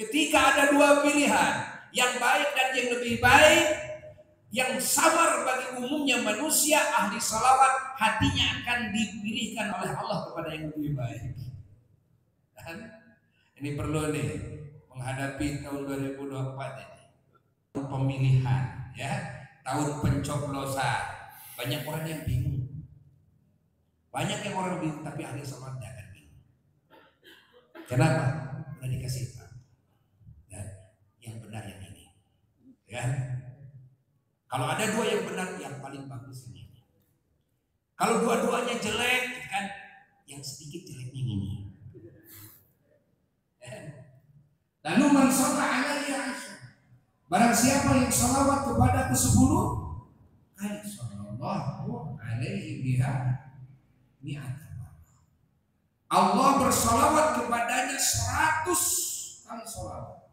Ketika ada dua pilihan, yang baik dan yang lebih baik, yang sabar bagi umumnya manusia, ahli salawat, hatinya akan dipilihkan oleh Allah kepada yang lebih baik. Dan ini perlu nih menghadapi tahun 2024 ini, pemilihan, ya, tahun pencoblosan. Banyak orang yang bingung, tapi ahli salawat tidak akan bingung. Kenapa? Udah dikasih tahu, ya, yang benar yang ini, ya. Kalau ada dua yang benar, yang paling bagus ini. Kalau dua-duanya jelek, kan yang sedikit jeleknya ini. Lalu man shalla alaihi barang siapa yang salawat kepada ke 10 kali, sallallahu alaihi biha mi'at. Allah bersalawat kepadanya 100 kali salawat.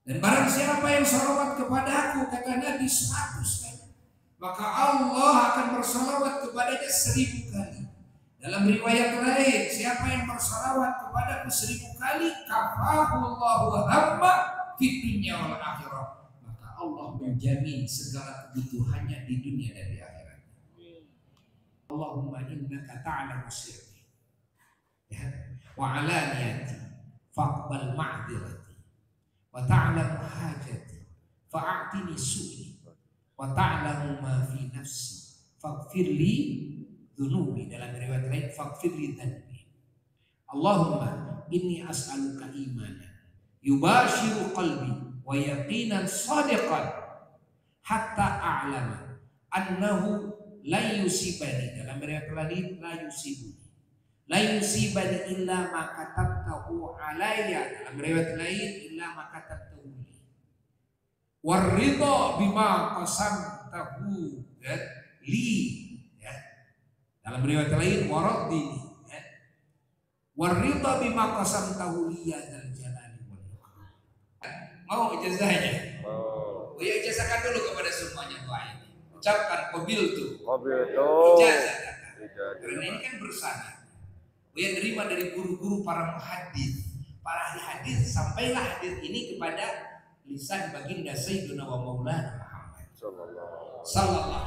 Dan barang siapa yang salawat kepadaku, kata Nabi, 100 kali, maka Allah akan bersalawat kepadanya 1000 kali. Dalam riwayat lain, siapa yang bersalawat kepadaku 1000 kali, kafahullahu hamma fid dunya wal akhirah, maka Allah menjamin segala kebutuhannya di dunia dan di akhirat. Allahumma innaka ta'lamu sirri, ya, wa alaniyati faqbal ma'dzirati, wa ta'lamu hajati fa'atini su'i, wa ta'lamu ma fi nafsi faghfirli dhunubi. Dalam riwayat lain, faghfirli dhanbi. Allahumma inni as'aluka imanan yubashiru qalbi wa yaqinan sadiqan hatta a'lama annahu la yusibani. Dalam riwayat lain, la yusibani illa ma katabtahu alayya. Dalam riwayat lain, illa ma katabtahu li. Warridha bima qasamtahu li. Dalam riwayat lain, waradini. Warridha bima qasamtahu li ya dzal jalali wal ikram. Mau ijazahnya? Oh. Ya, ijazahkan dulu kepada semuanya doa ini. Ucapkan qabiltu. Ijazah. Karena ini kan bersama. Yang terima dari guru-guru para muhaddits, para ahli hadis, sampailah hadis ini kepada lisan baginda Sayyidina wa Maulana Muhammad sallallahu alaihi wasallam.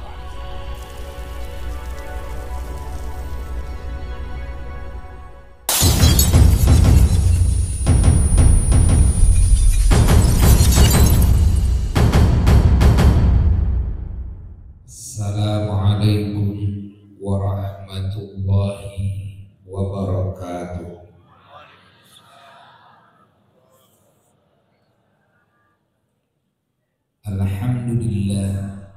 Assalamualaikum warahmatullahi wabarakatuh. Alhamdulillah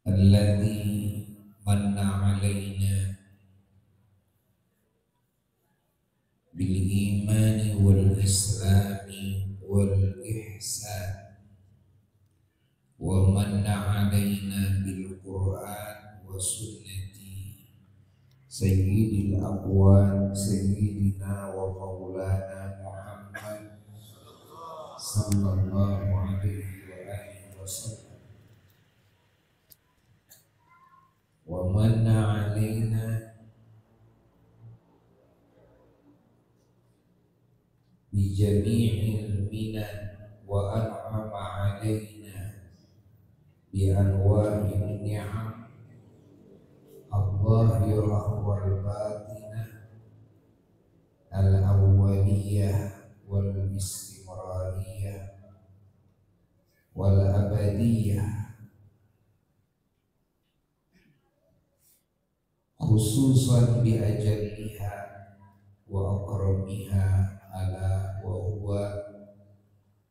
alladzi manna alaina bil imani wal islami wal ihsan, wa manna alaina bil Qur'an wa sunnati sayyidil aqwan sayyidina wa maulana Muhammad sallallahu alaihi wa alihi wasallam, wa manna alaina bi jami'il minan wa an'ama alaina bi anwa'in ni'am al-zahirah wal batinah al-awwaliyah wal istimrariyah wal abadiyah, khususan bi ajalliha wa akramiha ala wa huwa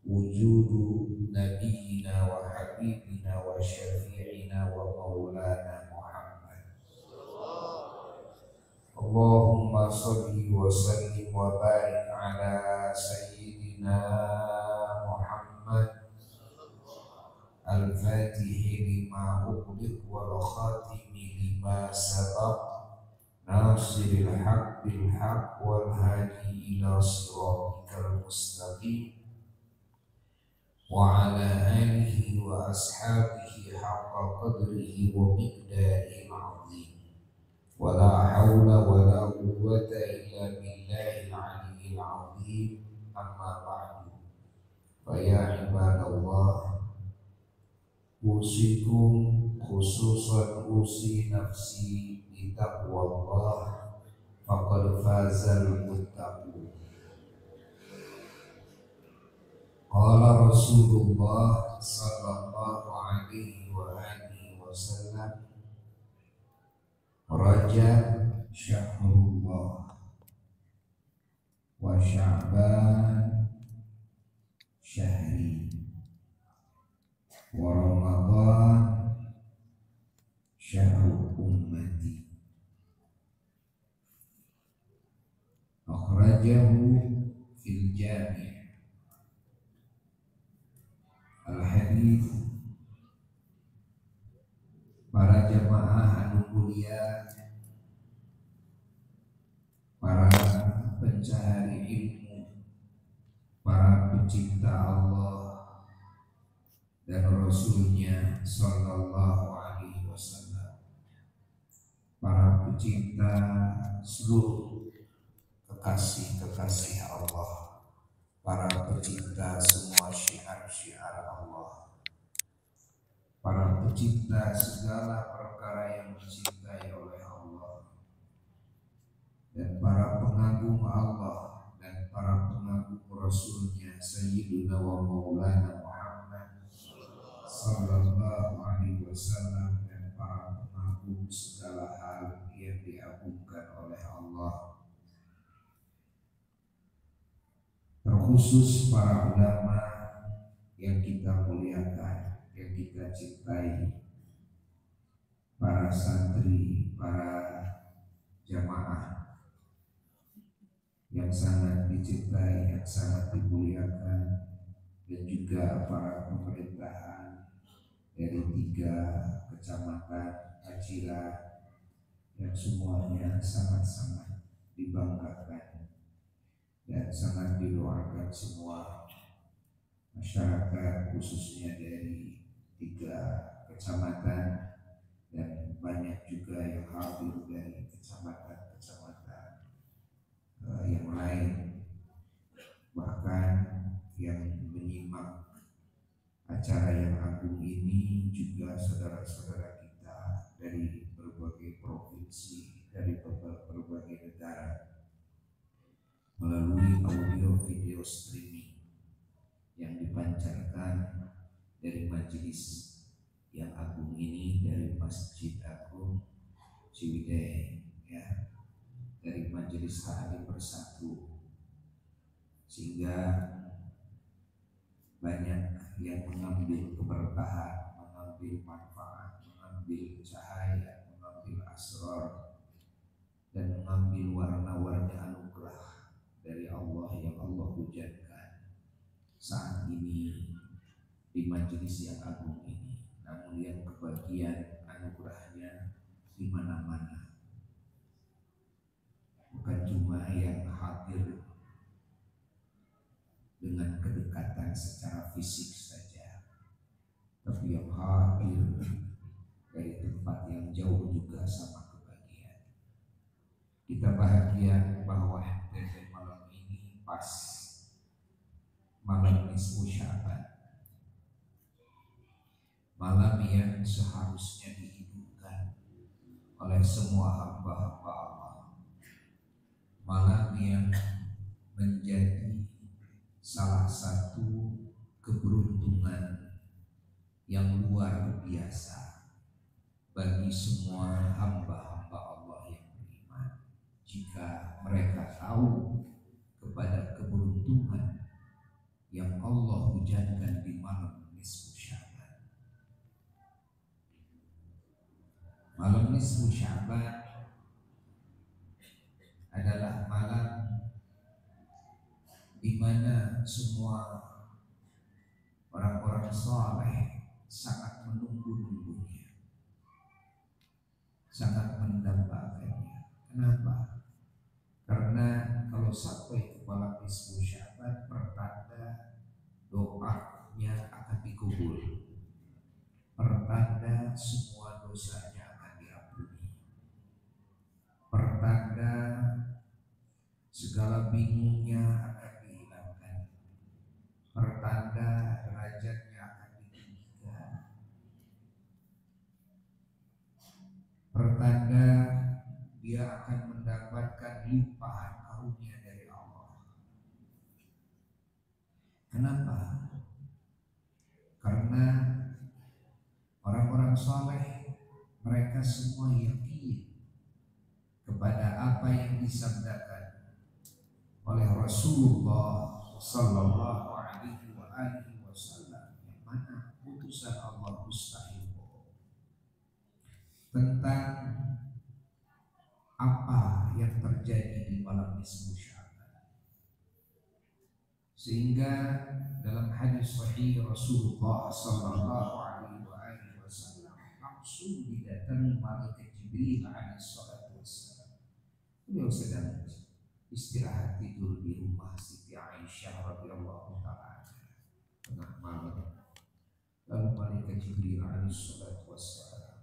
wujudu nabiyina wa habibina wa syafi'ina wa maulana Muhammad. Allahumma salli wa sallim wa barik ala sayyidina Muhammad al-fatihi lima ughliq wal khatimi lima sabaq nasiril haq bil haq wal hadi ila siratikal mustaqim wa ala alihi wa ashabihi haqqa qadrihi wa miqdarihi al-azim, wa la hawla wa la quwwata illa billahil العلي العظيم أما بعد فيا عباد الله أوصيكم خصوصا أوصي نفسي بتقوى الله فقد فاز المتقون. قال رسول الله صلى الله عليه وآله وسلم رجب شهر الله وشعبان شهري ورمضان شهر أمتي أخرجه في الجامع. Al-hadits, para jamaah anu mulia, para pencari ilmu, para pecinta Allah dan Rasulnya Sallallahu Alaihi Wasallam, para pecinta seluruh kekasih-kekasih Allah, para pecinta semua syiar-syiar Allah, para pecinta segala perkara yang dicintai oleh Allah, dan para pengagum Allah dan para pengagum Rasulnya Sayyidina wa Maulana Muhammad Sallallahu Alaihi Wasallam, dan para pengagum segala hal yang diagungkan oleh Allah, terkhusus para ulama yang kita muliakan, yang kita cintai, para santri, para jamaah yang sangat dicintai, yang sangat dimuliakan, dan juga para pemerintahan dari 3 kecamatan Acira yang semuanya sangat-sangat dibanggakan dan sangat didoakan semua masyarakat, khususnya dari 3 kecamatan, dan banyak juga yang hadir dari kecamatan-kecamatan yang lain, bahkan yang menyimak acara yang agung ini juga saudara-saudara kita dari berbagai provinsi, dari berbagai negara, melalui audio video streaming yang dipancarkan dari majelis yang agung ini, dari Masjid Agung Ciwidey, ya, dari Majelis Taklim Bersatu, sehingga banyak yang mengambil keberkahan, mengambil manfaat, mengambil cahaya, mengambil asrar, dan mengambil warna-warna anugerah dari Allah yang Allah hujankan saat ini di majelis yang agung ini. Namun yang kebagian anugerahnya di mana-mana, bukan cuma yang hadir dengan kedekatan secara fisik saja, tapi yang hadir dari tempat yang jauh juga sama kebagian. Kita bahagia bahwa malam ini pas malam nisfu Sya'ban, malam yang seharusnya dihidupkan oleh semua hamba-hamba Allah, malam yang menjadi salah satu keberuntungan yang luar biasa bagi semua hamba-hamba Allah yang beriman, jika mereka tahu kepada keberuntungan yang Allah hujankan di malam nisfu Sya'ban. Malam nisfu Sya'ban adalah malam di mana semua orang-orang saleh sangat menunggu-nunggunya, sangat mendambakannya. Kenapa? Karena kalau sampai ke malam nisfu Sya'ban, pertanda doanya akan dikabul, pertanda semua dosanya akan diampuni, pertanda segala rasa bingungnya akan dihilangkan, pertanda derajatnya akan ditinggikan, pertanda dia akan mendapatkan limpahan karunia dari Allah. Kenapa? Karena orang-orang saleh mereka semua yakin kepada apa yang disabdakan oleh Rasulullah sallallahu alaihi wasallam, yang mana putusan Allah mustahil tentang apa yang terjadi di malam nisfu Sya'ban. Sehingga dalam hadis sahih Rasulullah sallallahu alaihi wasallam langsung didatangi malaikat Jibril alaihi salatu wassalam. Beliau sedang istirahat tidur di rumah Siti Aisyah radhiyallahu taala tengah malam. Lalu malaikat Jibril alaihi salatu wassalam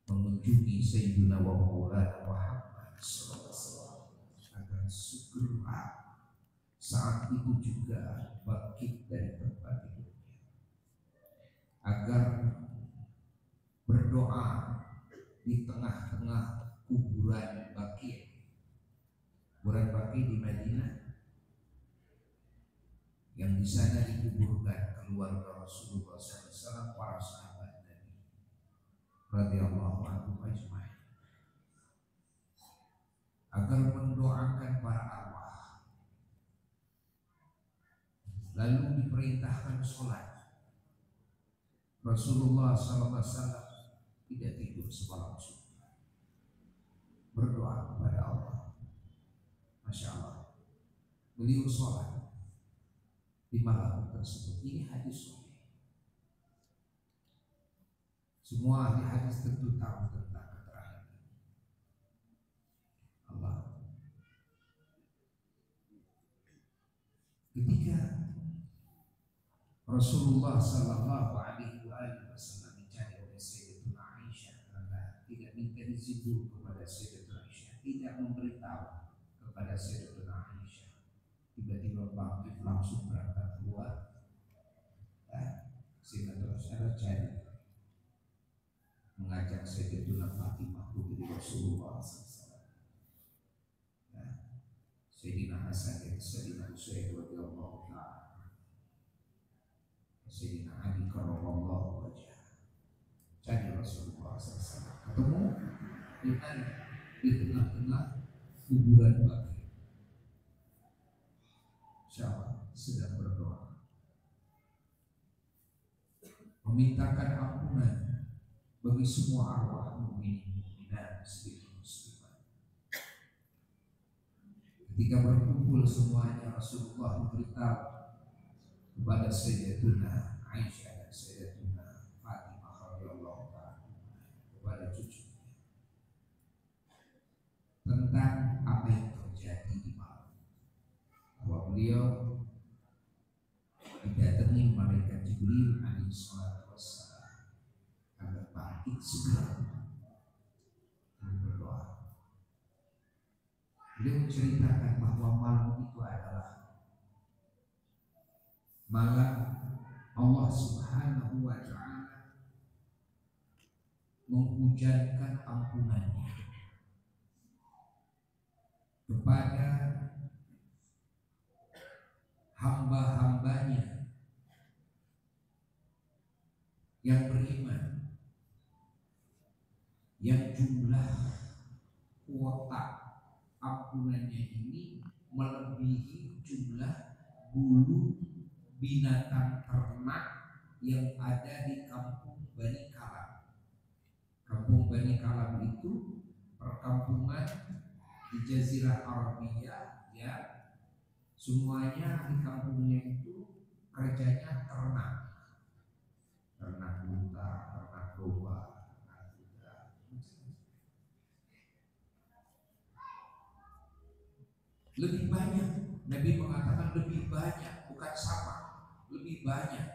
mengunjungi Sayyidina wa Maulana Muhammad sallallahu alaihi wasallam agar segera saat itu juga bangkit dari tempat tidurnya, agar berdoa di tengah-tengah kuburan Baqi'. Kuburan Baqi' di Madinah, yang di sana dikuburkan keluarga Rasulullah SAW, para sahabat Nabi radhiyallahu anhum ajma'in, agar mendoakan para arwah. Lalu diperintahkan sholat. Rasulullah SAW tidak tidur semalam suntuk, berdoa kepada Allah. Masya Allah, beliau sholat di malam tersebut. Ini hadis sahih. Semua ahli hadis tentu tahu tentang keterangan Allah. Ketika Rasulullah sallallahu alaihi wasallam mencari oleh Sayyidatuna Aisyah, karena tidak minta izin dulu kepada Sayyidatuna Aisyah, tidak memberitahu kepada Sayyidatuna Aisyah, tiba-tiba bangkit langsung berangkat keluar. Sayyidatuna Aisyah cari, mengajak Sayyidatuna Fatimah putri Rasulullah SAW, Sayyidina Hasan dan Sayyidina Husain radhiyallahu ta'ala, Sayyidina Ali karramallahu wajhah. Cari Rasulullah SAW, ketemu dengan di tengah-tengah kuburan Baqi'. Siapa sedang berdoa, memintakan ampunan bagi semua arwah mukminin mukminat muslimin muslimat. Ketika berkumpul semuanya, Rasulullah memberitahu kepada Sayyidatuna Aisyah dan Sayyidatuna Fatimah radhiyallahu ta'ala, kepada cucunya, tentang apa yang terjadi di malam. Bahwa beliau didatangi malaikat Jibril alaihi salatu wassalam agar bangkit segera dan berdoa. Beliau menceritakan bahwa malam itu adalah malam Allah Subhanahu wa ta'ala menghujankan ampunannya kepada hamba-hambanya yang beriman, yang jumlah kuota ampunannya ini melebihi jumlah bulu binatang ternak yang ada di kampung Bani Kalam. Kampung Bani Kalam itu perkampungan di Jazirah Arabia, ya, semuanya di kampungnya itu kerjanya ternak unta, ternak domba, ternak kuda. Lebih banyak, Nabi mengatakan lebih banyak, bukan sama, lebih banyak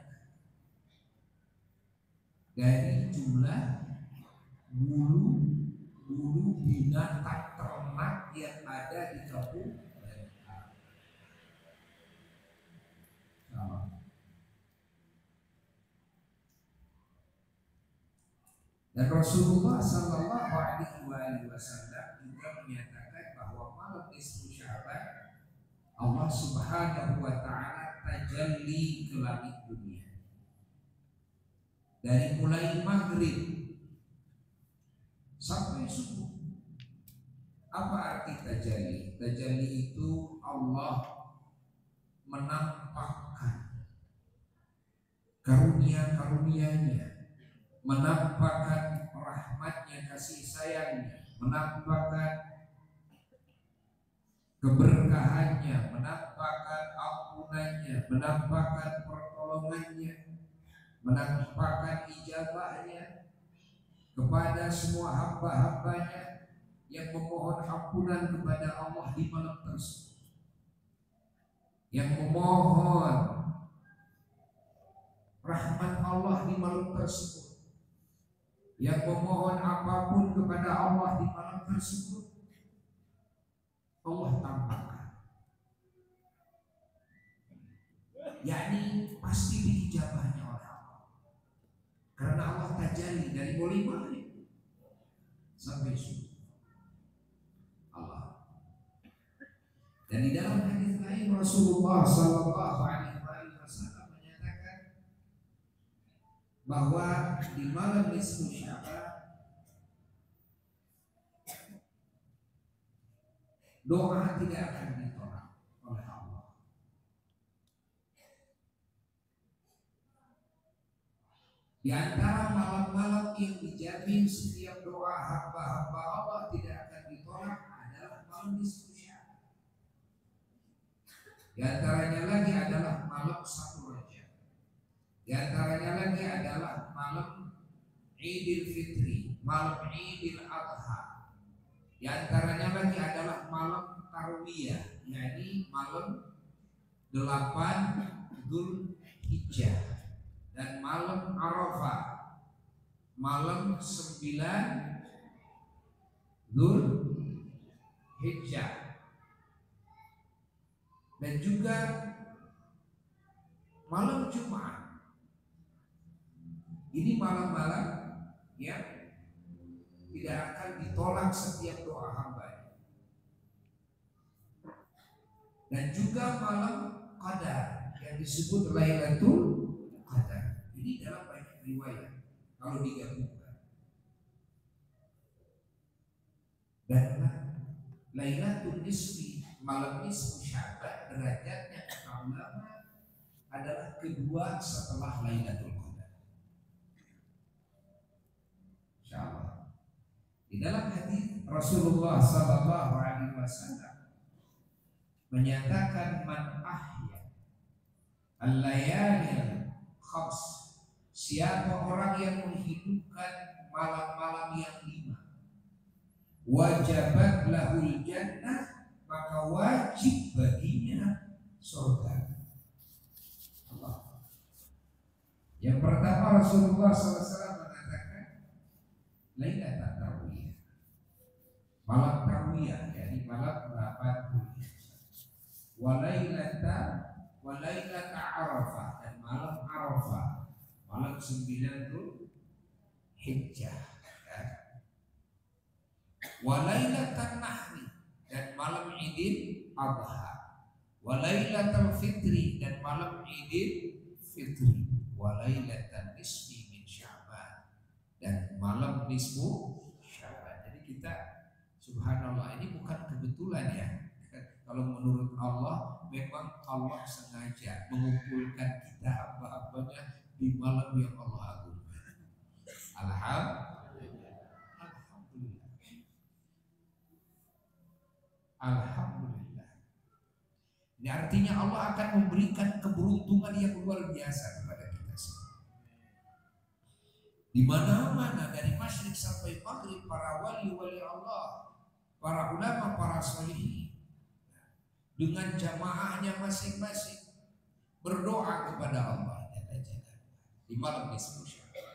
dari jumlah bulu binatang ternak yang ada di kampung Dan Rasulullah Sallallahu Alaihi Wasallam juga menyatakan bahwa malam nisfu Sya'ban Allah Subhanahu Wa Taala tajalli ke langit dunia dari mulai maghrib sampai subuh. Apa arti tajalli? Tajalli itu Allah menampakkan karunia-karunia-Nya, menampakkan rahmatnya, kasih sayangnya, menampakkan keberkahannya, menampakkan ampunannya, menampakkan pertolongannya, menampakkan ijabahnya kepada semua hamba-hambanya yang memohon ampunan kepada Allah di malam tersebut, yang memohon rahmat Allah di malam tersebut, yang memohon apapun kepada Allah di malam tersebut, Allah tampakkan, yakni pasti diijabahnya oleh Allah, karena Allah tajalli dari mulai maghrib sampai subuh Allah. Dan di dalam hadis lain Rasulullah Sallallahu Alaihi Wasallam menyatakan bahwa di malam nisfu Sya'ban doa tidak akan ditolak oleh Allah. Di antara malam-malam yang dijamin setiap doa hamba-hamba Allah tidak akan ditolak adalah malam nisfu Sya'ban. Di antaranya lagi adalah malam 1 Rajab. Di antaranya lagi adalah malam Idul Fitri, malam Idul Adha. Di antaranya lagi adalah malam Tarwiyah, yakni malam 8 Dzulhijjah, dan malam Arafah, malam 9 Dzulhijjah, dan juga malam Jumat. Ini malam-malam yang tidak akan ditolak setiap doa hamba. Dan juga malam Qadar yang disebut Lailatul Qadar. Ini dalam banyak riwayat kalau digabungkan. Dan Lailatul Nisfi, malam nisfu Sya'ban, derajatnya kata ulama adalah kedua setelah Lailatul Qadar. Insyaallah. Di dalam hadis Rasulullah Sallallahu Alaihi Wasallam menyatakan man ahya al-layalil khams, siapa orang yang menghidupkan malam-malam yang 5, wajabat lahul jannah, maka wajib baginya surga. Allah. Yang pertama Rasulullah SAW mengatakan Lailatul Tarwiyah, malam Tarwiyah, yakni malam 8 Walailata Arafah, dan malam Arafah, malam 9 Dzulhijjah, Walailatan Nahri, dan malam Idul Adha, Walailatul Fitri, dan malam Idul Fitri, Walailatan Nisfi min Sya'ban, dan malam nisfu Sya'ban. Jadi kita subhanallah, ini bukan kebetulan ya. Kalau menurut Allah, memang Allah sengaja mengumpulkan kita hamba-hambanya di malam yang Allah agungkan. Alhamdulillah. Alhamdulillah. Ini artinya Allah akan memberikan keberuntungan yang luar biasa kepada kita semua. Di mana-mana dari masyrik sampai maghrib, para wali-wali Allah, para ulama, para sholihin, dengan jamaahnya masing-masing berdoa kepada Allah di malam nisfu Sya'ban.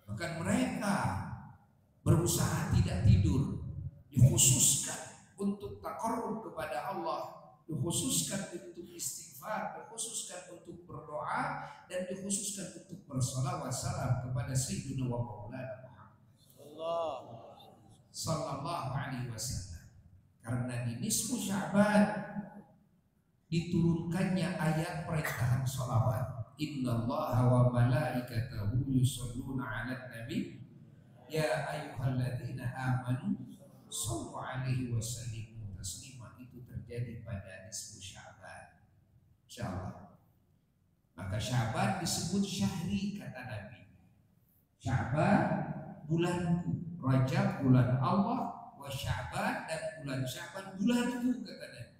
Bahkan mereka berusaha tidak tidur, dikhususkan untuk taqarrub kepada Allah, dikhususkan untuk istighfar, dikhususkan untuk berdoa, dan dikhususkan untuk bersalawat salam kepada Sayyidina wa Maulana Muhammad. sallallahu alaihi wasallam. Karena di nisfu Sya'ban diturunkannya ayat perintahan sholawat. Innallaha wa malaikatahu yusholluna 'alan nabi ya ayyuhalladzina amanu shallu 'alaihi wa sallimu taslima. Itu terjadi pada nisfu Sya'ban, insyaallah. Maka Sya'ban disebut syahri, kata Nabi. Sya'ban bulanku, Rajab bulan Allah, wa Sya'ban dan bulan Sya'ban bulanku, kata Nabi.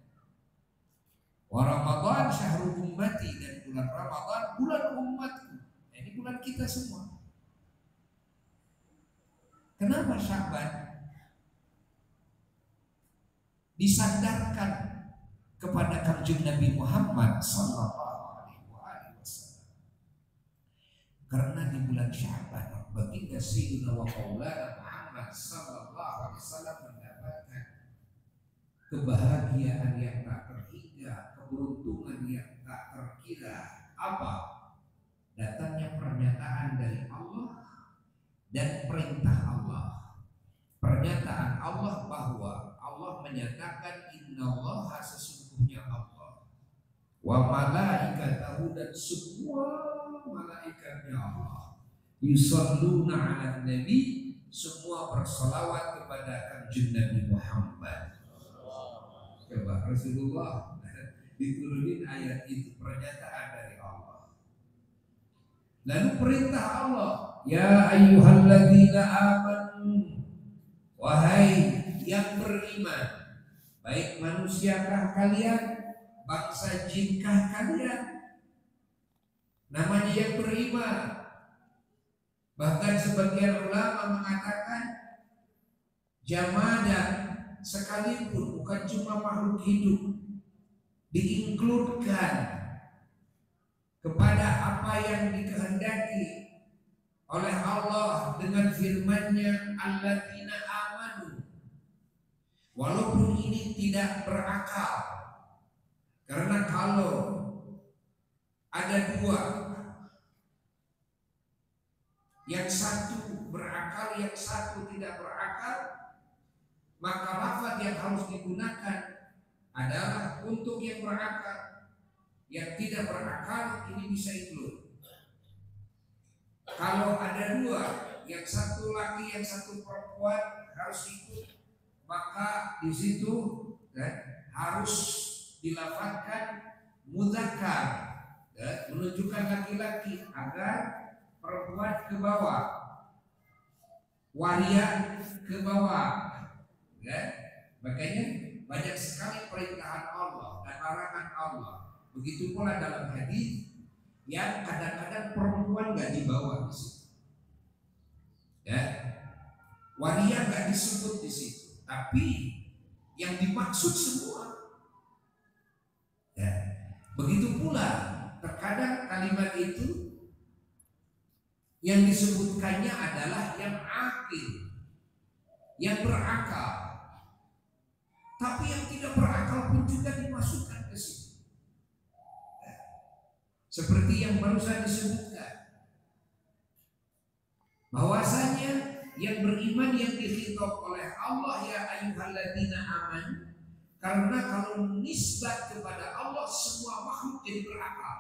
Wa Ramadan syahrul ummati, dan bulan Ramadan bulan umatku. Ini bulan kita semua. Kenapa Sya'ban disandarkan kepada Kanjeng Nabi Muhammad sallallahu alaihi wasallam? Karena di bulan Sya'ban baginda Sayyidina wa Maulana Muhammad sallallahu alaihi wasallam mendapatkan kebahagiaan yang tak terhingga, keberuntungan yang tak terkira. Apa? Datangnya pernyataan dari Allah dan perintah Allah. Pernyataan Allah bahwa Allah menyatakan innallaha, sesungguhnya Allah, wa malaikatahu, dan semua malaikatnya Allah, yusholluna 'alan nabi, semua bersolawat kepada Kanjeng Nabi Muhammad. Coba Rasulullah diturunin ayat itu, pernyataan dari Allah. Lalu perintah Allah, ya ayyuhalladzina amanu, wahai yang beriman, baik manusiakah kalian, bangsa jinkah kalian. Namanya yang beriman. Bahkan sebagian ulama mengatakan jamadah sekalipun, bukan cuma makhluk hidup, diinkludkan kepada apa yang dikehendaki oleh Allah dengan firman-Nya alladzina amanu. Walaupun ini tidak berakal, karena kalau ada dua, yang satu berakal, yang satu tidak berakal, maka lafaz yang harus digunakan adalah untuk yang berakal. Yang tidak berakal ini bisa include. Kalau ada dua, yang satu laki, yang satu perempuan, harus ikut, maka di situ harus dilafazkan mudzakkar, menunjukkan laki-laki, agar perempuan ke bawah, waria ke bawah. Makanya banyak sekali perintahan Allah dan larangan Allah. Begitu pula dalam hadis yang kadang-kadang perempuan nggak dibawa di situ. Waria nggak disebut di situ, tapi yang dimaksud semua. Begitu pula terkadang kalimat itu yang disebutkannya adalah yang akil, yang berakal. Tapi yang tidak berakal pun juga dimasukkan ke situ. Seperti yang barusan disebutkan, bahwasanya yang beriman yang dikhitab oleh Allah ya ayyuhalladzina amanu, karena kalau nisbat kepada Allah semua makhluk jadi berakal.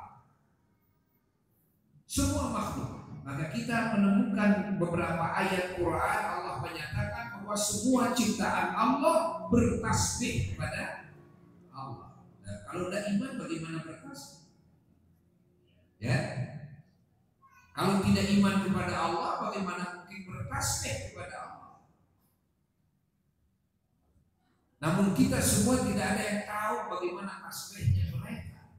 Semua makhluk. Maka kita menemukan beberapa ayat Quran Allah menyatakan bahwa semua ciptaan Allah bertasbih kepada Allah. Nah, kalau tidak iman bagaimana bertasbih? Kalau tidak iman kepada Allah, bagaimana mungkin bertasbih kepada Allah? Namun kita semua tidak ada yang tahu bagaimana tasbihnya mereka.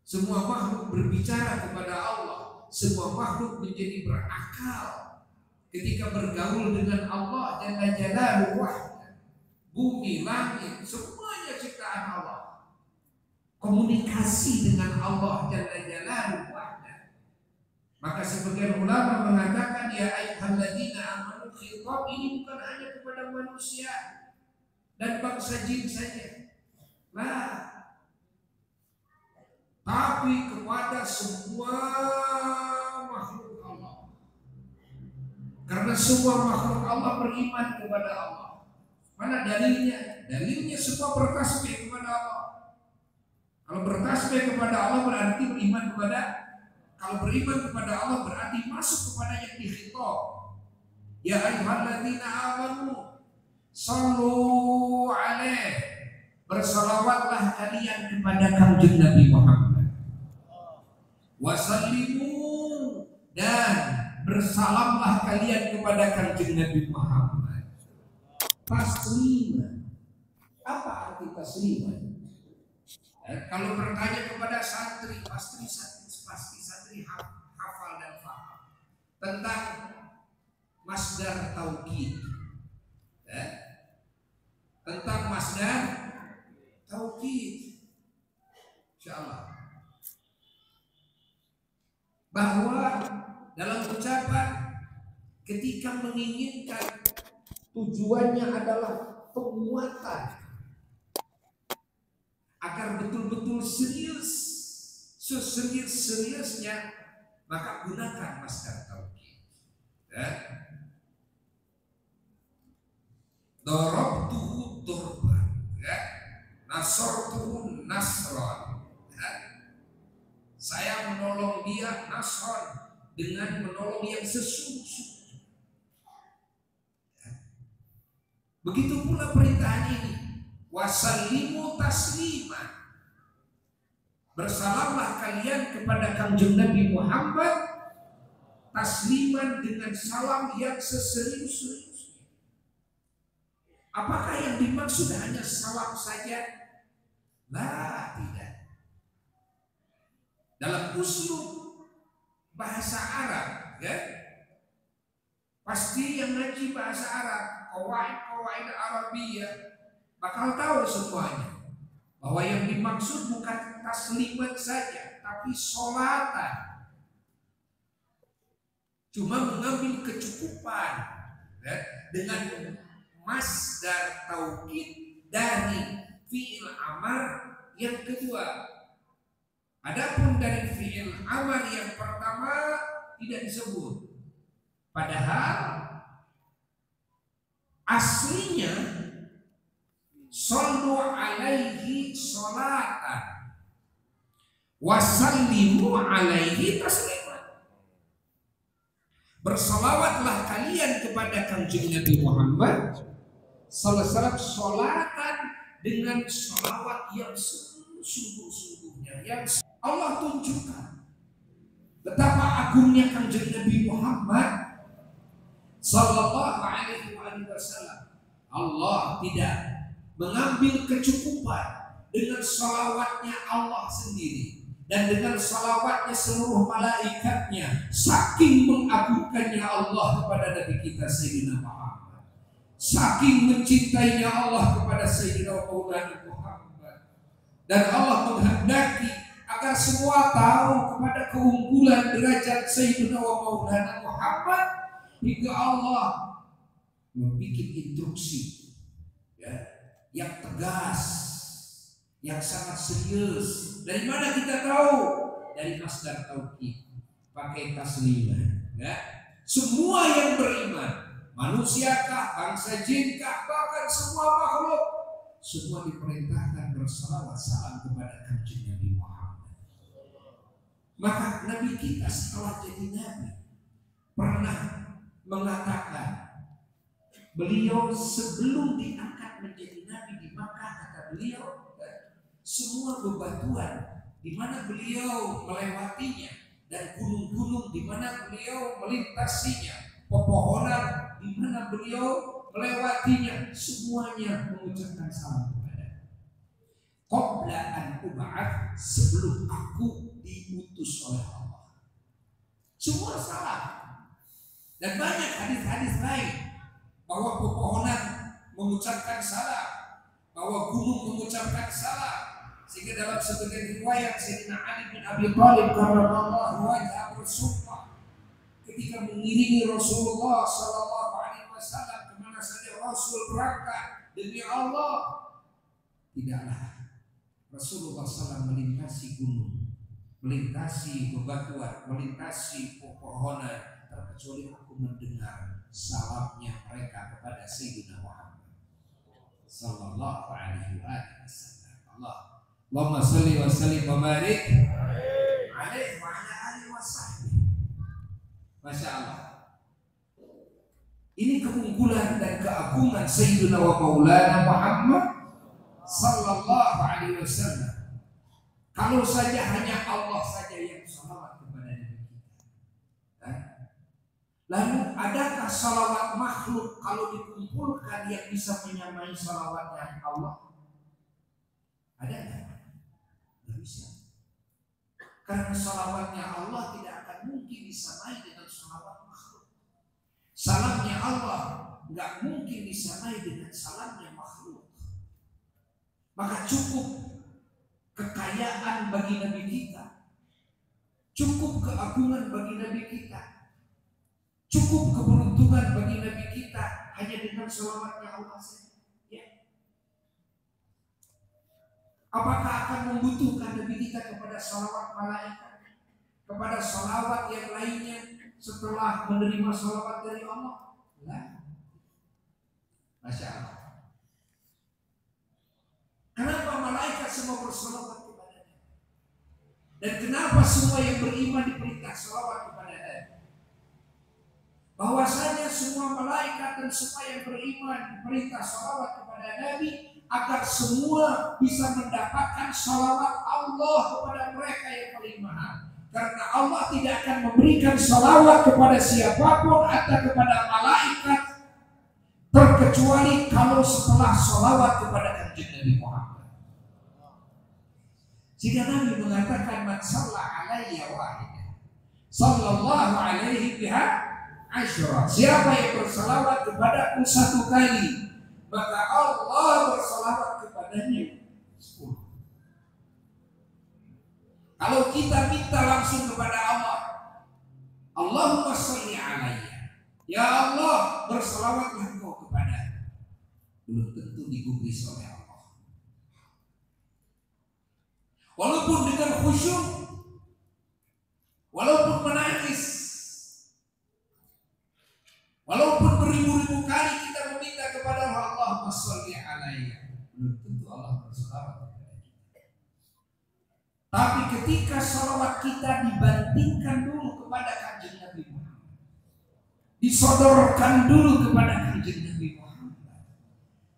Semua makhluk berbicara kepada Allah. Semua makhluk menjadi berakal ketika bergaul dengan Allah Jalla Jalaluhu wahda. Bumi, langit, semuanya ciptaan Allah. Komunikasi dengan Allah Jalla Jalaluhu wahda. Maka sebagian ulama mengatakan ya ayyuhalladzina amanu, khitab ini bukan hanya kepada manusia dan bangsa jin saja. Tapi kepada semua makhluk Allah. Karena semua makhluk Allah beriman kepada Allah. Mana dalilnya? Dalilnya semua bertasbih kepada Allah. Kalau bertasbih kepada Allah berarti beriman kepada, kalau beriman kepada Allah berarti masuk kepada yang dikhitab. Ya ayyuhalladzina amanu sallu alaihi, bersalawatlah kalian kepada Kanjeng Nabi Muhammad. Wasallimu, dan bersalamlah kalian kepada Kanjeng Nabi Muhammad. Taslima. Apa arti taslima? Kalau bertanya kepada santri, pasti santri hafal dan paham tentang masdar taukid. Tentang masdar taukid, insyaallah, bahwa dalam ucapan ketika menginginkan tujuannya adalah penguatan agar betul-betul serius, seriusnya, maka gunakan masdar taukid. Darabtuhu darban, nasartuhu nasran. Saya menolong dia nasran, dengan menolong yang sesungguh-sungguhnya. Begitu pula perintah ini, wasallimu taslima, bersalamlah kalian kepada Kanjeng Nabi Muhammad tasliman, dengan salam yang seserius-seriusnya. Apakah yang dimaksud hanya salam saja? Lah, tidak. Dalam uslub bahasa Arab, pasti yang ngaji bahasa Arab, qawaid Arabiyah, bakal tahu semuanya bahwa yang dimaksud bukan taslimat saja, tapi sholatan. Cuma mengambil kecukupan dengan masdar taukid dari fi'il amar yang kedua. Adapun dari fi'il amar yang pertama tidak disebut, padahal aslinya sallu alaihi sholatan wasallimu alaihi tasliman. Bersalawatlah kalian kepada Kanjeng Nabi Muhammad sallallahu sholatan, dengan sholawat yang sungguh-sungguhnya, yang Allah tunjukkan betapa agungnya Kanjeng Nabi Muhammad sallallahu alaihi wasallam. Allah tidak mengambil kecukupan dengan salawatnya Allah sendiri dan dengan salawatnya seluruh malaikatnya, saking mengagungkannya Allah kepada Nabi kita Sayyidina Muhammad, saking mencintainya Allah kepada Sayyidina Maulana Muhammad. Dan Allah menghendaki agar semua tahu kepada keunggulan derajat Sayyidina Maulana Muhammad, hingga Allah membuat instruksi yang tegas, yang sangat serius. Dari mana kita tahu? Dari masdar taukid, pakai taslimah. Semua yang beriman, manusiakah, bangsa jinkah, bahkan semua makhluk, semua diperintahkan bersalawat salam kepada Kanjeng Nabi Muhammad. Maka Nabi kita setelah jadi Nabi pernah mengatakan, beliau sebelum diangkat menjadi Nabi di Makkah, kata beliau, semua bebatuan di mana beliau melewatinya dan gunung-gunung di mana beliau melintasinya, pepohonan di mana beliau melewatinya, semuanya mengucapkan salam kepada qabla an ub'ats, sebelum aku diutus oleh Allah. Semua salam. Dan banyak hadis-hadis lain bahwa pepohonan mengucapkan salam, bahwa gunung mengucapkan salam. Sehingga dalam sebagian riwayat Sayyidina Ali bin Abi Thalib karramallahu wajhahu bersumpah ketika mengiringi Rasulullah sallallahu alaihi wasallam kemana saja Rasul berangkat, demi Allah, tidaklah Rasulullah SAW melintasi gunung, melintasi bebatuan, melintasi pepohonan, terkecuali aku mendengar salamnya mereka kepada Sayyidina Muhammad sallallahu alaihi wasallam. Allahumma shalli wa sallim wa barik alaihi wa ala alihi wa sahbihi. Masya Allah. Ini keunggulan dan keagungan Sayyidina wa Maulana Muhammad sallallahu alaihi wasallam. Kalau saja hanya Allah saja yang salawat kepada Nabi kita. Lalu adakah salawat makhluk kalau dikumpulkan yang bisa menyamai salawatnya Allah? Ada nggak? Nggak bisa. Karena salawatnya Allah tidak akan mungkin disamai dengan salawat makhluk. Salamnya Allah nggak mungkin disamai dengan salamnya makhluk. Maka cukup kekayaan bagi Nabi kita, cukup keagungan bagi Nabi kita, cukup keberuntungan bagi Nabi kita hanya dengan salawatnya Allah saja. Apakah akan membutuhkan Nabi kita kepada salawat malaikat, kepada salawat yang lainnya setelah menerima salawat dari Allah? Nah, Masya Allah. Kenapa malaikat semua bersalawat kepadanya? Dan kenapa semua yang beriman diperintah salawat kepadanya? Bahwasanya semua malaikat dan semua yang beriman diperintah salawat kepada Nabi agar semua bisa mendapatkan salawat Allah kepada mereka yang paling mahal. Karena Allah tidak akan memberikan salawat kepada siapapun atau kepada malaikat terkecuali kalau setelah salawat kepada Kanjeng Nabi Muhammad. Jika Nabi mengatakan man shalla alayya wahidah sallallahu alaihi biha asyra, siapa yang bersalawat kepadaku satu kali maka Allah bersalawat kepadanya 10. Kalau kita minta langsung kepada Allah, Allahumma sholli alayya, ya Allah bersalawatlah engkau kepada, belum tentu digubris oleh Allah. Walaupun dengan khusyuk, walaupun menangis, walaupun beribu-ribu kali kita meminta kepada Allahumma sholli alayya, belum tentu Allah bersalawat kepada kita. Tapi ketika salawat kita dibandingkan dulu kepada Kanjeng Nabi Muhammad, disodorkan dulu kepada Kanjeng Nabi Muhammad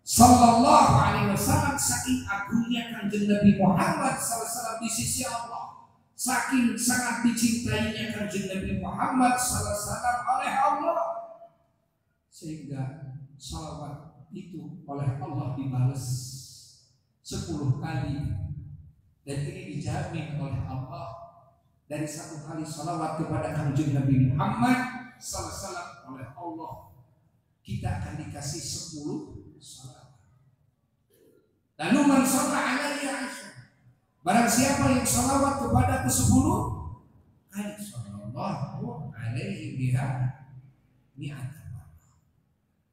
sallallahu alaihi wasallam, saking agungnya Kanjeng Nabi Muhammad sallallahu alaihi wasallam di sisi Allah, saking sangat dicintainya Kanjeng Nabi Muhammad sallallahu alaihi wasallam oleh Allah, sehingga salawat itu oleh Allah dibalas 10 kali, dan ini dijamin oleh Allah. Dari 1 kali salawat kepada Kanjeng Nabi Muhammad sallallahu alaihi wasallam oleh Allah, kita akan dikasih 10 salawat. Lalu man shalla alayya Aisyah, barang siapa yang salawat kepada ke 10 kali, sallallahu alaihi biha mi'at,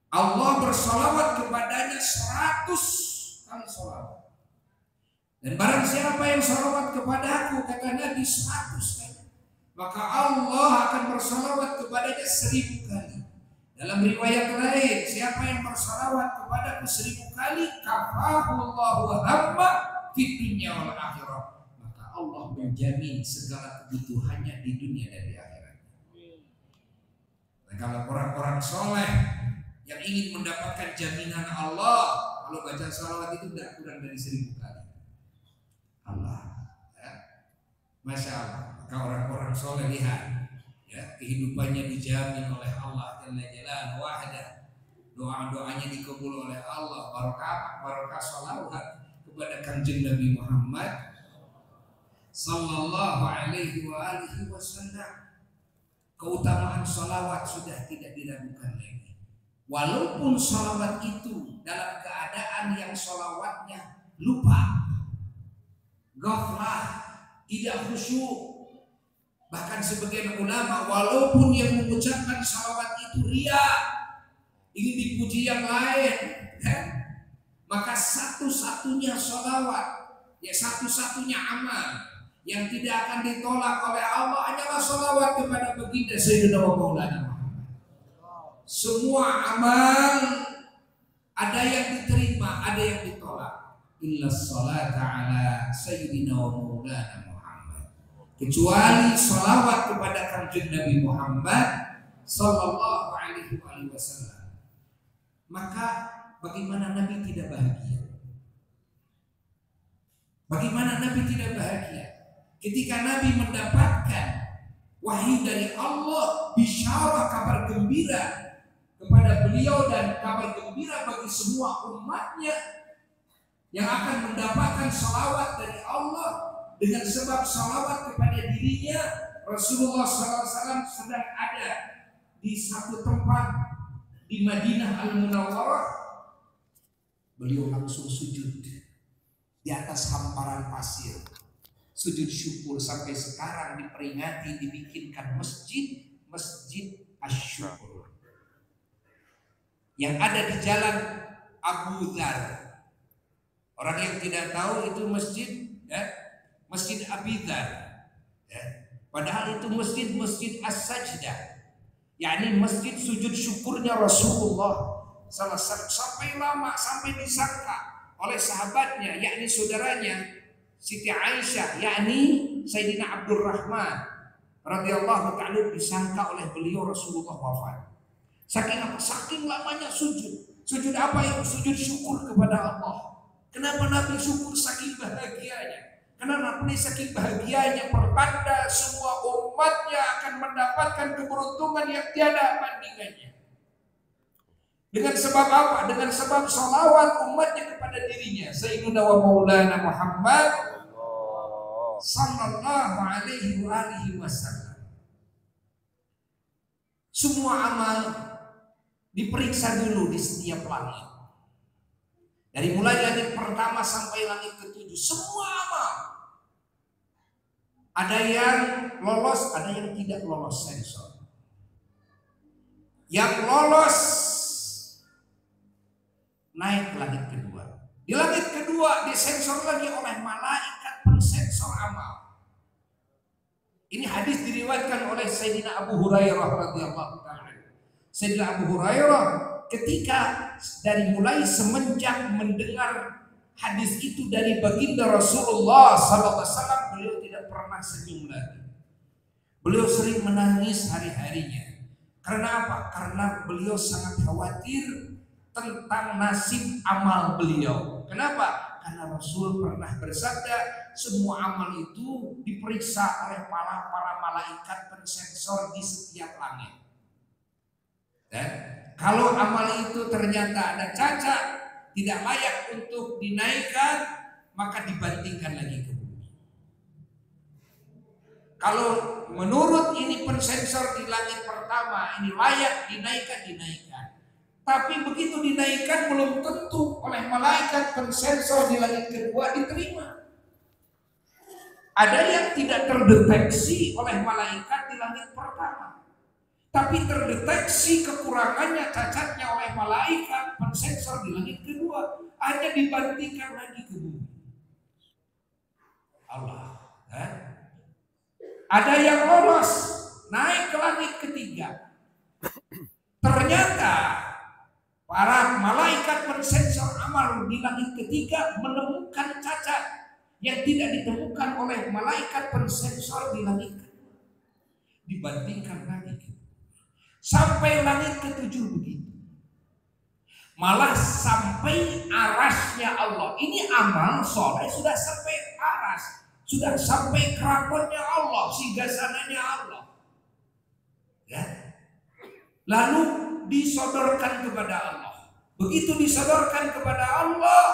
Allah bersalawat kepadanya 100 kali salawat. Dan barang siapa yang salawat kepadaku, kata Nabi, 100 kali, maka Allah akan bersalawat kepadanya 1000 kali. Dalam riwayat lain, siapa yang bersalawat kepadaku 1000 kali, kafahullahu hamma fid dunya wal akhirah, maka Allah menjamin segala kebutuhannya di dunia dan di akhirat. Dan kalau orang-orang soleh yang ingin mendapatkan jaminan Allah, kalau baca salawat itu tidak kurang dari 1000 kali. Allah, ya. Masya Allah. Maka orang-orang soleh lihat, ya, kehidupannya dijamin oleh Allah Jalla Jalaluhu wahda. Doa-doanya dikabul oleh Allah. Barakah salawat kepada Kanjeng Nabi Muhammad sallallahu alaihi wasallam. Keutamaan salawat sudah tidak diragukan lagi. Walaupun salawat itu dalam keadaan yang salawatnya lupa, ghaflah, tidak khusyuk. Bahkan sebagian ulama, walaupun yang mengucapkan salawat itu riya, ingin dipuji yang lain, kan? Maka satu-satunya salawat, ya satu-satunya amal yang tidak akan ditolak oleh Allah adalah sholawat kepada baginda Sayyidina wa Maulana Muhammad. Semua amal ada yang diterima, ada yang ditolak. Illa sholata ala Sayyidina wa Maulana Muhammad, kecuali sholawat kepada kanjeng Nabi Muhammad sallallahu alaihi wasallam. Maka bagaimana Nabi tidak bahagia? Bagaimana Nabi tidak bahagia ketika Nabi mendapatkan wahyu dari Allah, bisyarah, kabar gembira kepada beliau dan kabar gembira bagi semua umatnya yang akan mendapatkan salawat dari Allah. Dengan sebab salawat kepada dirinya, Rasulullah SAW sedang ada di satu tempat di Madinah Al-Munawwarah. Beliau langsung sujud di atas hamparan pasir, sujud syukur. Sampai sekarang diperingati, dibikinkan masjid Asy-Syukur yang ada di jalan Abu Dzar. Orang yang tidak tahu itu masjid, ya, Masjid Abi Dzar, ya. Padahal itu masjid As-Sajdah, yakni masjid sujud syukurnya Rasulullah sampai lama, sampai disangka oleh sahabatnya, yakni saudaranya Siti Aisyah, yakni Sayyidina Abdurrahman radhiyallahu ta'ala, disangka oleh beliau Rasulullah wafat. Saking lamanya sujud. Sujud apa itu? Sujud syukur kepada Allah. Kenapa Nabi syukur? Saking bahagianya. Karena Nabi saking bahagianya pertanda semua umatnya akan mendapatkan keberuntungan yang tiada bandingannya. Dengan sebab apa? Dengan sebab salawat umatnya kepada dirinya Sayyidina wa Maulana Muhammad sallallahu alaihi wasallam. Semua amal diperiksa dulu di setiap langit. Dari mulai langit pertama sampai langit ketujuh, semua amal. Ada yang lolos, ada yang tidak lolos sensor. Yang lolos naik ke langit kedua. Di langit kedua disensor lagi oleh malaikat pensensor amal. Ini hadis diriwayatkan oleh Sayyidina Abu Hurairah radhiyallahu ta'ala. Sayyidina Abu Hurairah ketika dari mulai semenjak mendengar hadis itu dari baginda Rasulullah sallallahu alaihi wasallam, beliau tidak pernah senyum lagi. Beliau sering menangis hari-harinya. Karena apa? Karena beliau sangat khawatir tentang nasib amal beliau. Kenapa? Karena Rasul pernah bersabda, semua amal itu diperiksa oleh para malaikat pensensor di setiap langit. Dan kalau amal itu ternyata ada cacat, tidak layak untuk dinaikkan, maka dibantingkan lagi ke bumi. Kalau menurut ini pensensor di langit pertama ini layak dinaikkan. Tapi begitu dinaikkan belum tentu oleh malaikat pensensor di langit kedua diterima. Ada yang tidak terdeteksi oleh malaikat di langit pertama, tapi terdeteksi kekurangannya, cacatnya oleh malaikat pensensor di langit kedua, hanya dibandingkan lagi ke bumi. Allah. Ada yang lolos naik ke langit ketiga. Ternyata para malaikat pensensor amal di langit ketiga menemukan cacat yang tidak ditemukan oleh malaikat pensensor di langit kedua. Dibandingkan lagi sampai langit ketujuh begitu. Malah sampai arasnya Allah. Ini amal soleh sudah sampai aras, sudah sampai keratonnya Allah, singgasananya Allah. Ya. Lalu disodorkan kepada Allah. Begitu disodorkan kepada Allah,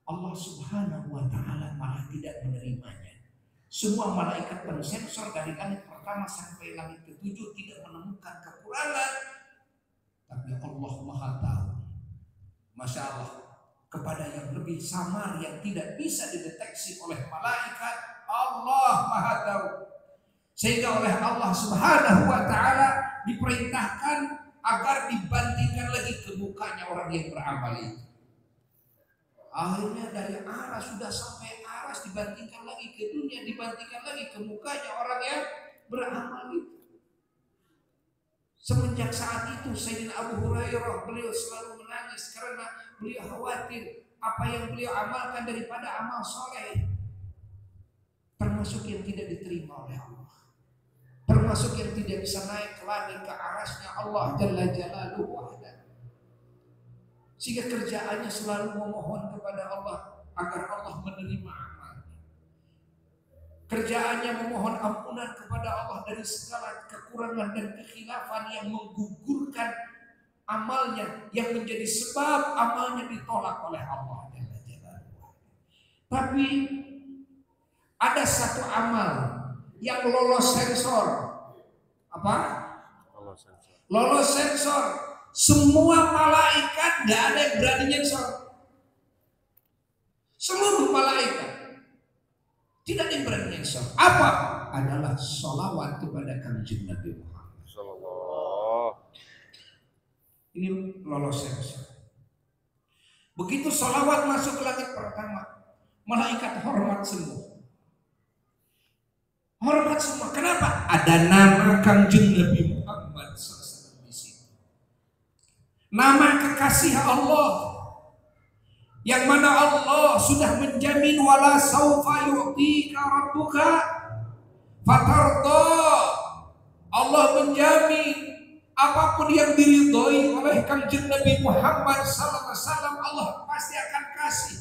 Allah Subhanahu wa ta'ala malah tidak menerimanya. Semua malaikat pensensor dari langit pertama sampai langit ketujuh tidak menemukan kekurangan, tapi Allah Maha tahu. Masya Allah, kepada yang lebih samar yang tidak bisa dideteksi oleh malaikat, Allah Maha tahu. Sehingga oleh Allah Subhanahu wa ta'ala diperintahkan agar dibandingkan lagi ke mukanya orang yang beramal itu. Akhirnya dari aras sudah sampai aras, dibandingkan lagi ke dunia, dibandingkan lagi ke mukanya orang yang beramal itu. Semenjak saat itu Sayyidina Abu Hurairah beliau selalu menangis karena beliau khawatir apa yang beliau amalkan daripada amal soleh termasuk yang tidak diterima oleh Allah, termasuk yang tidak bisa naik lagi ke arasnya Allah Jalla Jalaluhu wahda. Sehingga kerjaannya selalu memohon kepada Allah agar Allah menerima amalnya. Kerjaannya memohon ampunan kepada Allah dari segala kekurangan dan kekhilafan yang menggugurkan amalnya, yang menjadi sebab amalnya ditolak oleh Allah. Tapi ada satu amal yang lolos sensor. Apa? Lolos sensor. Semua malaikat gak ada yang berani nyensor. Seluruh malaikat tidak ada yang berani nyensor. Apa? Adalah sholawat kepada Kanjeng Nabi Muhammad. Ini lolos sensor. Begitu sholawat masuk ke langit pertama, malaikat hormat semua. Hormat semua. Kenapa? Ada nama Kanjeng Nabi Muhammad SAW di situ. Nama kekasih Allah yang mana Allah sudah menjamin wala saufa yu'tika rabbuka fatarda. Allah menjamin apapun yang diridhoi oleh Kanjeng Nabi Muhammad sallallahu alaihi wasallam Allah pasti akan kasih.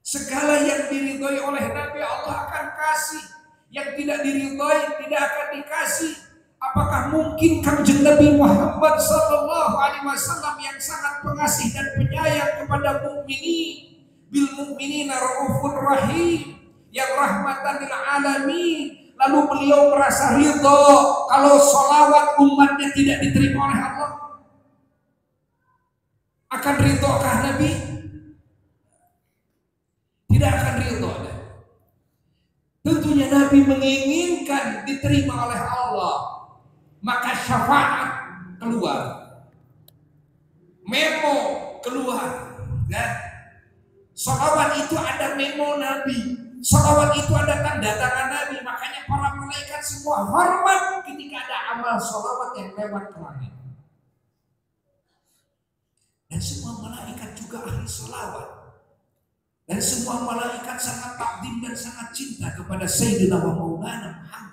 Segala yang diridhoi oleh Nabi Allah akan kasih, yang tidak diridhoi tidak akan dikasih. Apakah mungkin Kanjeng Nabi Muhammad sallallahu alaihi wasallam yang sangat pengasih dan penyayang kepada mukminin, bil mukminina raufur rahim, yang rahmatan lil alamin, lalu beliau merasa ridho kalau sholawat umatnya tidak diterima oleh Allah? Akan ridhokah Nabi? Tidak akan ridho. Tentunya Nabi menginginkan diterima oleh Allah. Maka syafaat keluar, memo keluar, ya. Sholawat itu ada memo Nabi, sholawat itu ada tanda tangan Nabi. Makanya para malaikat semua hormat ketika ada amal sholawat yang lewat ke langit. Dan semua malaikat juga ahli sholawat. Dan semua malaikat sangat takdim dan sangat cinta kepada Sayyidina wa Maulana Muhammad.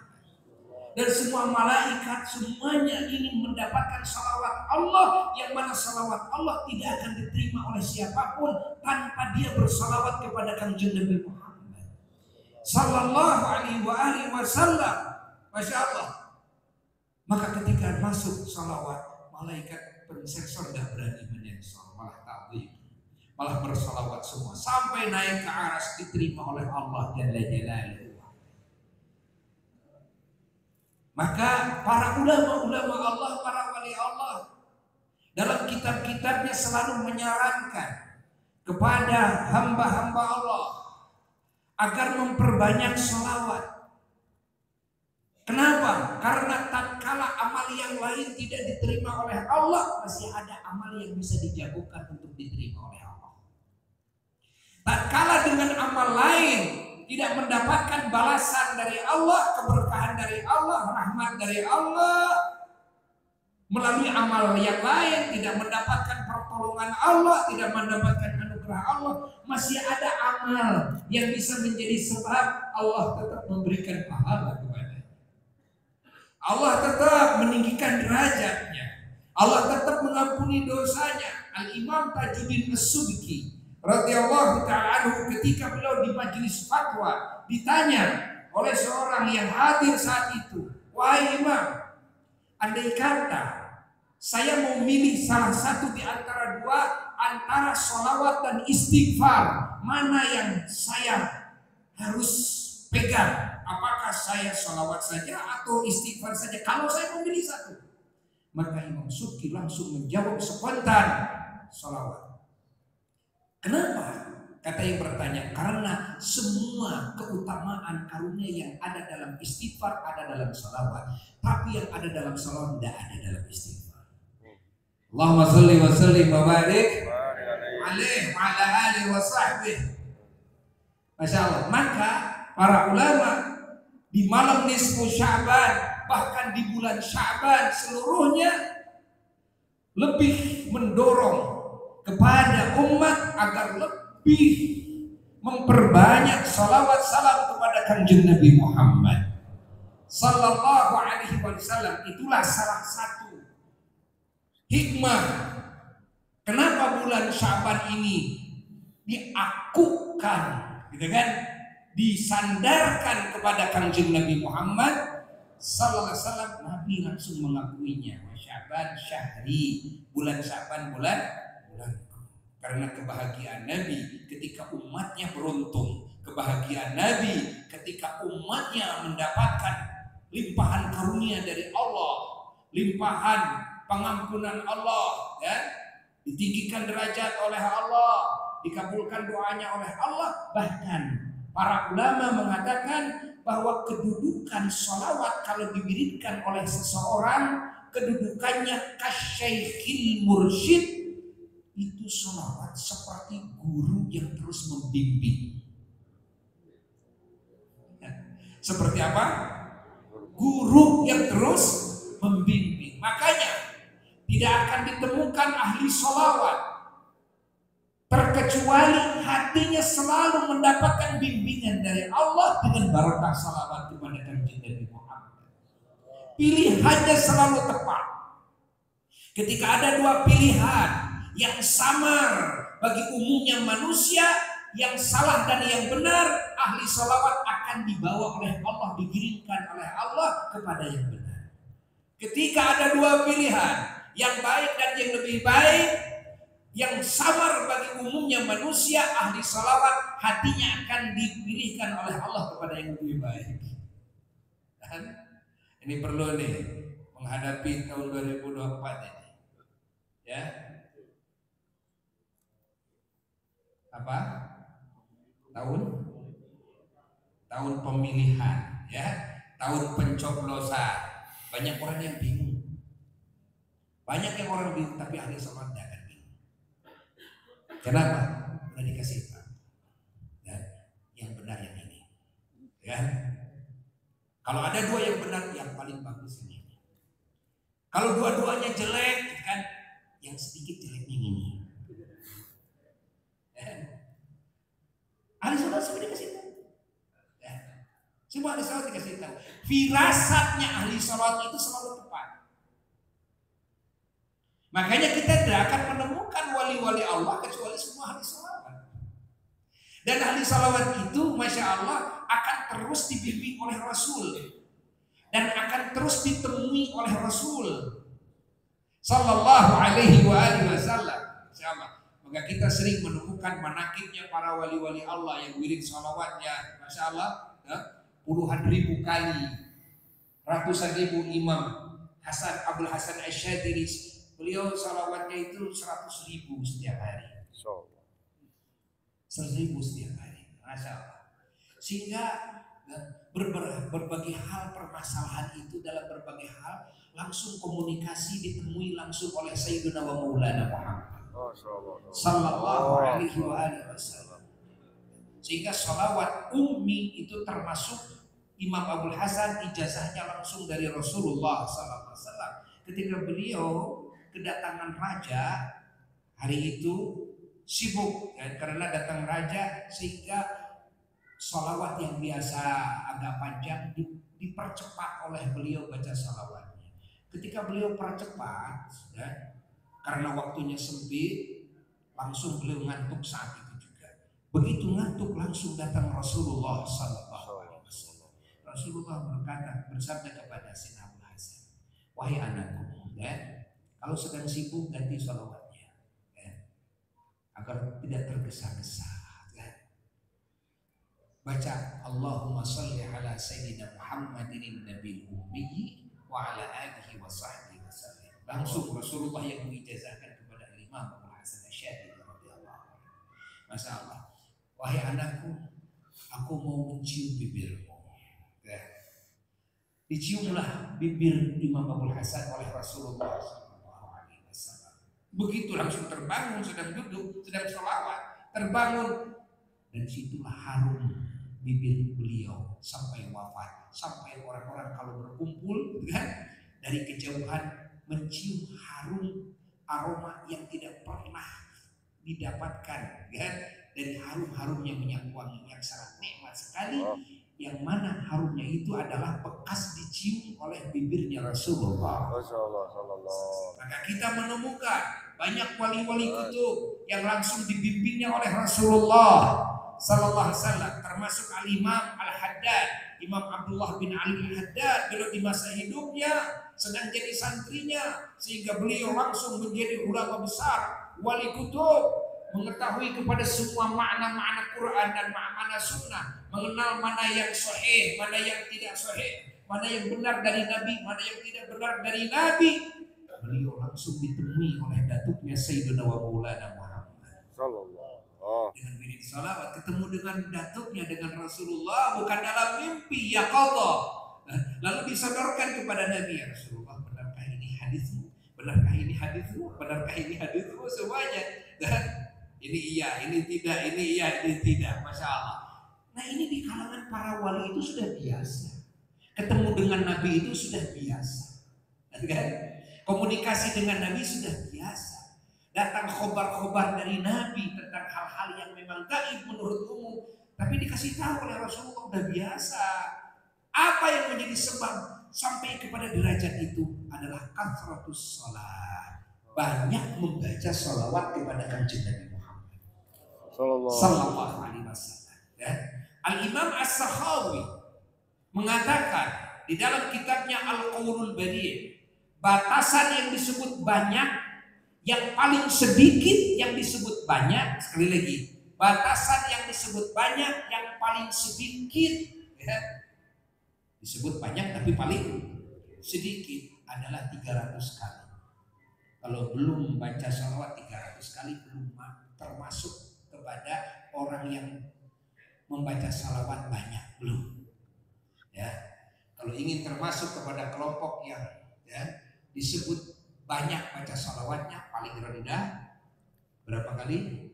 Dan semua malaikat semuanya ingin mendapatkan salawat Allah, yang mana salawat Allah tidak akan diterima oleh siapapun tanpa dia bersalawat kepada Kanjeng Nabi Muhammad sallallahu alaihi wasallam. Masya Allah. Maka ketika masuk salawat, malaikat pensensor tidak berani menyensor, malah takdim, malah bersalawat semua sampai naik ke aras diterima oleh Allah Jalla Jalaluhu. Maka para ulama-ulama Allah, para wali Allah dalam kitab-kitabnya selalu menyarankan kepada hamba-hamba Allah agar memperbanyak sholawat. Kenapa? Karena tatkala amal yang lain tidak diterima oleh Allah, masih ada amal yang bisa dijagokan untuk diterima oleh Allah. Tatkala dengan amal lain tidak mendapatkan balasan dari Allah, keberkahan dari Allah, rahmat dari Allah, melalui amal yang lain tidak mendapatkan pertolongan Allah, tidak mendapatkan anugerah Allah, masih ada amal yang bisa menjadi sebab Allah tetap memberikan pahala kepadanya. Allah tetap meninggikan derajatnya, Allah tetap mengampuni dosanya. Al-Imam Tajuddin As-Subki radhiyallahu ta'ala anhu ketika beliau di majelis fatwa ditanya oleh seorang yang hadir saat itu, wahai Imam, andai kata saya mau milih salah satu di antara dua, antara sholawat dan istighfar, mana yang saya harus pegang? Apakah saya sholawat saja atau istighfar saja? Kalau saya memilih satu, maka Imam Subki langsung menjawab spontan, sholawat. Kenapa? Kata yang bertanya, karena semua keutamaan karunia yang ada dalam istighfar ada dalam sholawat, tapi yang ada dalam sholawat tidak ada dalam istighfar. Allahumma sholli wa sallim wa barik alaihi wa ala alihi wa sahbihi. Masya Allah. Maka para ulama di malam nisfu Sya'ban, bahkan di bulan Sya'ban seluruhnya lebih mendorong kepada umat agar lebih memperbanyak salawat salam kepada Kanjeng Nabi Muhammad sallallahu alaihi wasallam. Itulah salah satu hikmah kenapa bulan Sya'ban ini diakukan, gitu kan, disandarkan kepada Kanjeng Nabi Muhammad sallallahu alaihi wasallam. Nabi langsung mengakuinya, Sya'ban syahri, bulan Sya'ban bulanku. Karena kebahagiaan Nabi ketika umatnya beruntung, kebahagiaan Nabi ketika umatnya mendapatkan limpahan karunia dari Allah, limpahan pengampunan Allah, ya, ditinggikan derajat oleh Allah, dikabulkan doanya oleh Allah. Bahkan para ulama mengatakan bahwa kedudukan sholawat kalau diwiridkan oleh seseorang, kedudukannya kasyaikhil mursyid. Itu sholawat seperti guru yang terus membimbing. Seperti apa? Guru yang terus membimbing. Makanya tidak akan ditemukan ahli sholawat terkecuali hatinya selalu mendapatkan bimbingan dari Allah dengan barakah sholawat kepada Kanjeng Nabi Muhammad. Pilihannya selalu tepat. Ketika ada dua pilihan yang samar bagi umumnya manusia, yang salah dan yang benar, ahli sholawat akan dibawa oleh Allah, digiringkan oleh Allah kepada yang benar. Ketika ada dua pilihan, yang baik dan yang lebih baik, yang samar bagi umumnya manusia, ahli sholawat hatinya akan dipilihkan oleh Allah kepada yang lebih baik. Dan ini perlu nih menghadapi tahun 2024 ini, ya. Apa? Tahun pemilihan, ya, tahun pencoblosan. Banyak orang yang bingung. Banyak yang orang bingung, tapi ahli sholawat tidak akan bingung. Kenapa? Udah dikasih tahu. Ya, yang benar yang ini. Ya. Kalau ada dua yang benar, yang paling bagus ini. Kalau dua-duanya jelek, kan yang sedikit jeleknya ini. Ahli sholawat semua dikasih tahu. Ya. Semua ahli sholawat dikasih tahu. Firasatnya ahli sholawat itu selalu tepat. Makanya kita tidak akan menemukan wali-wali Allah kecuali semua ahli sholawat. Dan ahli sholawat itu, masya Allah, akan terus dibimbing oleh Rasul dan akan terus ditemui oleh Rasul sallallahu alaihi wasallam. Insyaallah. Maka kita sering menemukan manakibnya para wali-wali Allah yang wirid sholawatnya, masya Allah, ya, puluhan ribu kali, ratusan ribu imam. Abul Hasan Asyadili, beliau sholawatnya itu 100.000 setiap hari. 100.000 setiap hari, masya Allah. Sehingga berbagai hal permasalahan itu, dalam berbagai hal langsung komunikasi ditemui langsung oleh Sayyidina wa Maulana Muhammad sallallahu alaihi wasallam. Sehingga sholawat ummi itu termasuk Imam Abul Hasan ijazahnya langsung dari Rasulullah sallallahu alaihi wasallam. Ketika beliau kedatangan raja hari itu sibuk, ya, karena datang raja, sehingga sholawat yang biasa agak panjang dipercepat oleh beliau baca sholawatnya. Ketika beliau percepat, ya, karena waktunya sempit, langsung beliau ngantuk saat itu juga. Begitu ngantuk langsung datang Rasulullah sallallahu alaihi wasallam. Rasulullah berkata, bersabda kepada Sayyidina Abul Hasan, wahai anakku, ya, kalau sedang sibuk ganti sholawatnya, ya, agar tidak tergesa-gesa. Ya. Baca Allahumma sholli ala Sayyidina Muhammadin Nabil Ummi wa ala alihi wa sahbihi wasallam. Langsung Rasulullah yang mengijazahkan kepada Imam Abul Hasan Asyadili radhiyallahu anhu. Masya Allah, wahai anakku, aku mau mencium bibirmu. Ya. Diciumlah bibir Imam Abul Hasan oleh Rasulullah sallallahu alaihi wasallam. Begitu langsung terbangun, sedang duduk, sedang sholawat, terbangun. Dan situlah harum bibir beliau sampai wafat. Sampai orang-orang kalau berkumpul kan, dari kejauhan mencium harum aroma yang tidak pernah didapatkan kan, dari harum-harumnya minyak wangi yang sangat nikmat sekali, yang mana harumnya itu adalah bekas dicium oleh bibirnya Rasulullah. Maka kita menemukan banyak wali-wali kutub yang langsung dibimbingnya oleh Rasulullah sallallahu alaihi wasallam, termasuk Al-Imam Al-Haddad, Imam Abdullah bin Ali Al-Haddad. Beliau di masa hidupnya sedang jadi santrinya, sehingga beliau langsung menjadi ulama besar, wali kutub, mengetahui kepada semua makna-makna Quran dan makna sunnah, mengenal mana yang sahih, mana yang tidak sahih, mana yang benar dari Nabi, mana yang tidak benar dari Nabi. Beliau langsung ditemui oleh datuknya Sayyidina wa Maulana Muhammad dengan wirid salawat, ketemu dengan datuknya, dengan Rasulullah, bukan dalam mimpi ya qadha. Lalu disodorkan kepada Nabi, ya Rasulullah, benarkah ini hadismu? Benarkah ini hadismu? Benarkah ini hadismu? Semuanya. Dan ini iya, ini tidak, ini iya, ini tidak. Masya Allah. Nah, ini di kalangan para wali itu sudah biasa. Ketemu dengan Nabi itu sudah biasa. Kan? Komunikasi dengan Nabi sudah biasa. Datang khobar-khobar dari Nabi tentang hal-hal yang memang gaib menurut umum, tapi dikasih tahu oleh Rasulullah, udah biasa. Apa yang menjadi sebab sampai kepada derajat itu adalah kathratus shalah, banyak membaca sholawat kepada kanjeng Nabi Muhammad sallallahu alaihi wasallam. Al-Imam As-Sakhawi mengatakan di dalam kitabnya Al-Qaulul Badi', batasan yang disebut banyak, yang paling sedikit yang disebut banyak, sekali lagi, batasan yang disebut banyak, yang paling sedikit ya, disebut banyak tapi paling sedikit adalah 300 kali. Kalau belum membaca sholawat 300 kali belum termasuk kepada orang yang membaca sholawat banyak, belum. Ya, kalau ingin termasuk kepada kelompok yang ya, disebut banyak baca sholawatnya, paling rendah berapa kali?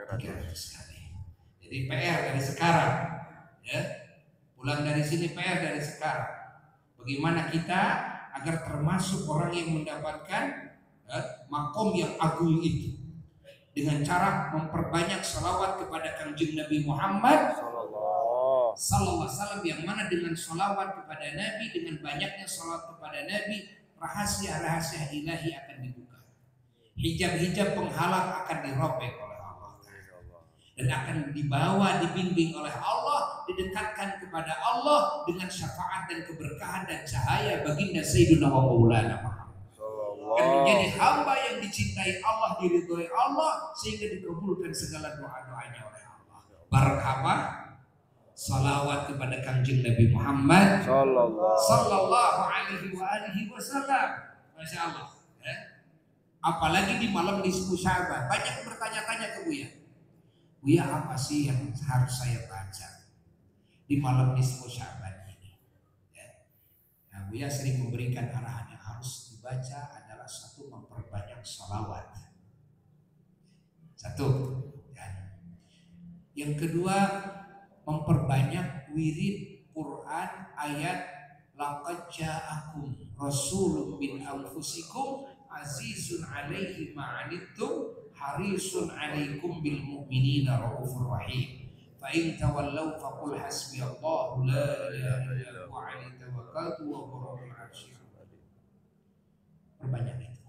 300 kali. Jadi PR dari sekarang ya. Pulang dari sini PR dari sekarang. Bagaimana kita agar termasuk orang yang mendapatkan makom yang agung itu, dengan cara memperbanyak salawat kepada kanjeng Nabi Muhammad sallallahu alaihi wasallam, yang mana dengan salawat kepada Nabi, dengan banyaknya salawat kepada Nabi, rahasia-rahasia ilahi akan dibuka, hijab-hijab penghalang akan dirobek oleh Allah, dan akan dibawa, dibimbing oleh Allah, didekatkan kepada Allah dengan syafaat dan keberkahan dan cahaya baginda Sayyidina wa Maulana Muhammad. Dan menjadi hamba yang dicintai Allah, diridhoi Allah, sehingga dikabulkan segala doa-doanya oleh Allah. Barakah salawat kepada kanjeng Nabi Muhammad sallallahu alaihi wasallam. Masya Allah ya. Apalagi di malam nisfu Sya'ban, banyak bertanya-tanya ke Buya, apa sih yang harus saya baca di malam nisfu Sya'ban ini ya. Nah, Buya sering memberikan arahan yang harus dibaca adalah satu, memperbanyak salawat, satu ya. Yang kedua, memperbanyak wirid Quran ayat laqad ja'akum rasulun min anfusikum azizun 'alaihi ma 'anittum harisun 'alaikum bil mu'minina raufur rahim fa in tawallaw faqul hasbiyallahu la ilaha illa huwa 'alaihi tawakkaltu wa huwa rabbul 'arsyil 'azim. Perbanyak itu.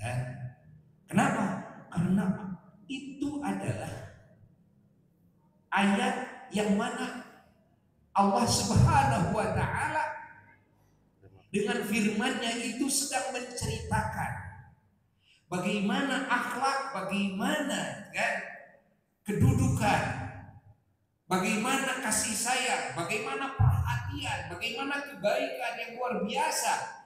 Ya. Kenapa? Karena itu adalah ayat yang mana Allah Subhanahu wa ta'ala dengan firman-Nya itu sedang menceritakan bagaimana akhlak, bagaimana kan kedudukan, bagaimana kasih sayang, bagaimana perhatian, bagaimana kebaikan yang luar biasa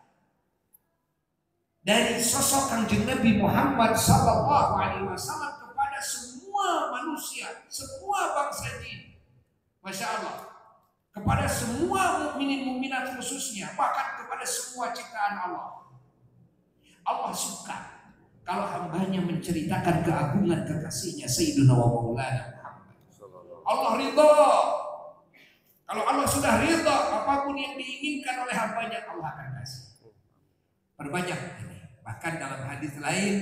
dari sosok kanjeng Nabi Muhammad sallallahu alaihi wasallam kepada semua manusia, semua bangsa jin. Masya Allah, kepada semua mukminin mukminat khususnya, bahkan kepada semua ciptaan Allah. Allah suka kalau hambanya menceritakan keagungan kekasihnya Sayyidina wa Maulana Muhammad. Allah ridha. Kalau Allah sudah ridha, apapun yang diinginkan oleh hambanya Allah akan kasih. Perbanyak ini. Bahkan dalam hadis lain,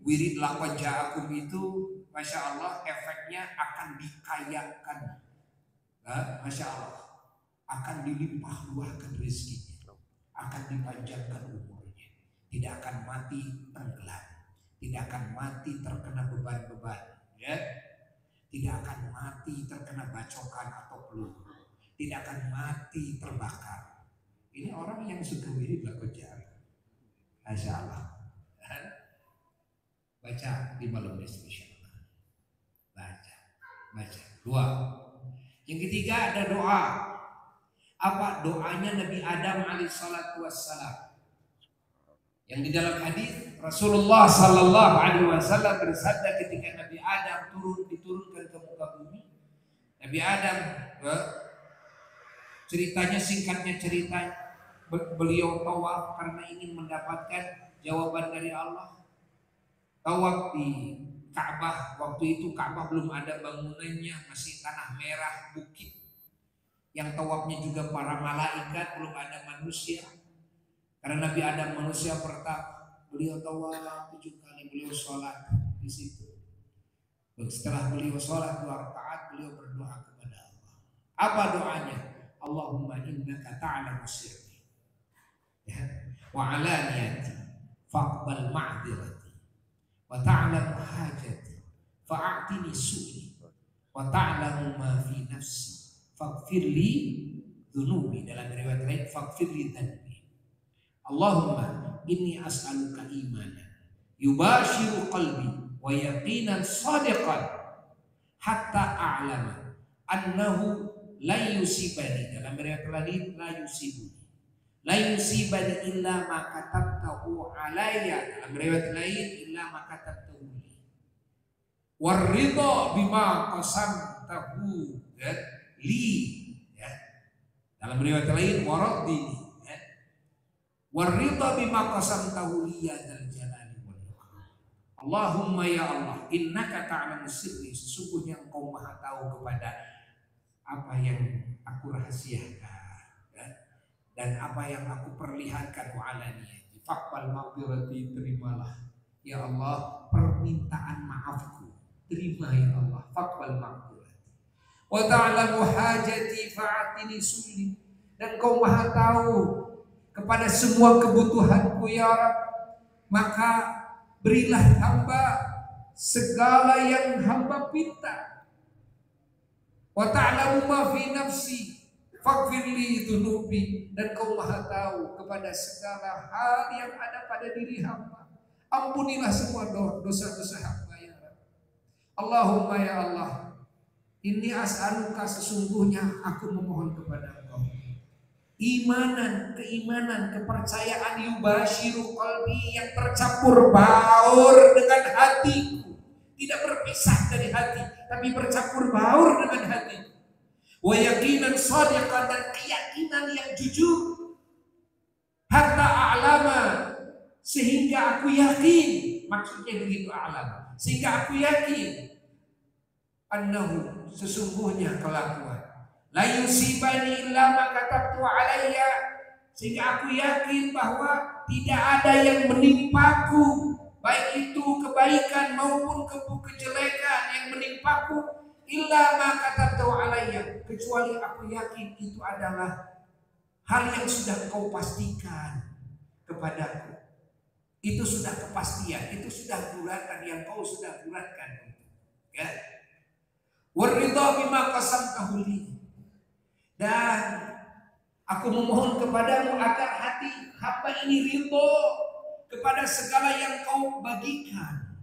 wirid laqad ja'akum itu, masya Allah, efeknya akan dikayakan. Nah, masya Allah, akan dilimpah luahkan rezekinya, akan dipanjangkan umurnya, tidak akan mati tenggelam, tidak akan mati terkena beban-beban, ya, tidak akan mati terkena bacokan atau peluru, tidak akan mati terbakar. Ini orang yang suka wirid laqad ja'akum. Masya Allah. Baca di malam spesial. Baca. Dua. Yang ketiga ada doa. Apa doanya Nabi Adam alaihissalatu wassalam? Yang di dalam hadis Rasulullah sallallahu alaihi wasallam bersabda ketika Nabi Adam diturunkan ke muka bumi. Nabi Adam, ceritanya singkatnya beliau tawaf karena ingin mendapatkan jawaban dari Allah. Tawaf di Ka'bah, waktu itu Ka'bah belum ada bangunannya, masih tanah merah, bukit. Yang tawafnya juga para malaikat, belum ada manusia. Karena Nabi Adam manusia pertama, beliau tawaf 7 kali, beliau sholat di situ. Setelah beliau sholat 2 rakaat, beliau berdoa kepada Allah. Apa doanya? Allahumma innaka ta'lamu sirri wa alaniyati faqbal ma'dzirati wa ta'lamu hajati fa'atini su'li wa ta'lamu ma fi nafsi faghfirli dhunubi. Dalam riwayat lain faghfirli dhanbi. Allahumma inni as'aluka imanan yubashiru qalbi wa yaqinan sadiqan hatta a'lama annahu la yusibani. Dalam riwayat lain la yusibani illa ma katabtahu alayya. Dalam riwayat lain illa ma katabtahu li. Waridha bima qasamtahu li. Dalam riwayat lain waradini. Waridha bima qasamtahu li ya dzal jalali wal ikram. Allahumma ya Allah, innaka ta'lamu sirri, sesungguhnya Engkau Maha tahu kepada apa yang aku rahasiakan dan apa yang aku perlihatkan. Wa'alaniyati faqbal maghfirati, terimalah ya Allah permintaan maafku, terima ya Allah. Faqbal maghfirati wa ta'lamu hajati fa'atini sulli, dan Kau Maha tahu kepada semua kebutuhanku ya Rabb, maka berilah hamba segala yang hamba minta. Wa ta'lamu ma fi nafsi faghfirli dhunubi, dan Kau Maha tahu kepada segala hal yang ada pada diri hamba, ampunilah semua dosa-dosa hamba ya Rabb. Allahumma ya Allah, inni as'aluka, sesungguhnya aku memohon kepada Engkau keimanan, kepercayaan yubashiru qalbi, yang tercampur baur dengan hatiku, tidak berpisah dari hati, tapi bercampur baur dengan hati. Wa yaqinan shadiqan, dan keyakinan yang jujur. Hatta a'lama, sehingga aku yakin, maksudnya begitu a'lama, sehingga aku yakin annahu, sesungguhnya kelakuan, la yusibani illa ma katabtu alayya, sehingga aku yakin bahwa tidak ada yang menimpaku, baik itu kebaikan maupun kejelekan yang menimpaku, illa ma katabtu alayya, kecuali aku yakin itu adalah hal yang sudah Kau pastikan kepadaku. Itu sudah kepastian, itu sudah bulatkan, yang Kau sudah bulatkan, ya. Waridha bima qasamtahu li, dan aku memohon kepadamu agar hati hamba ini ridho kepada segala yang Kau bagikan,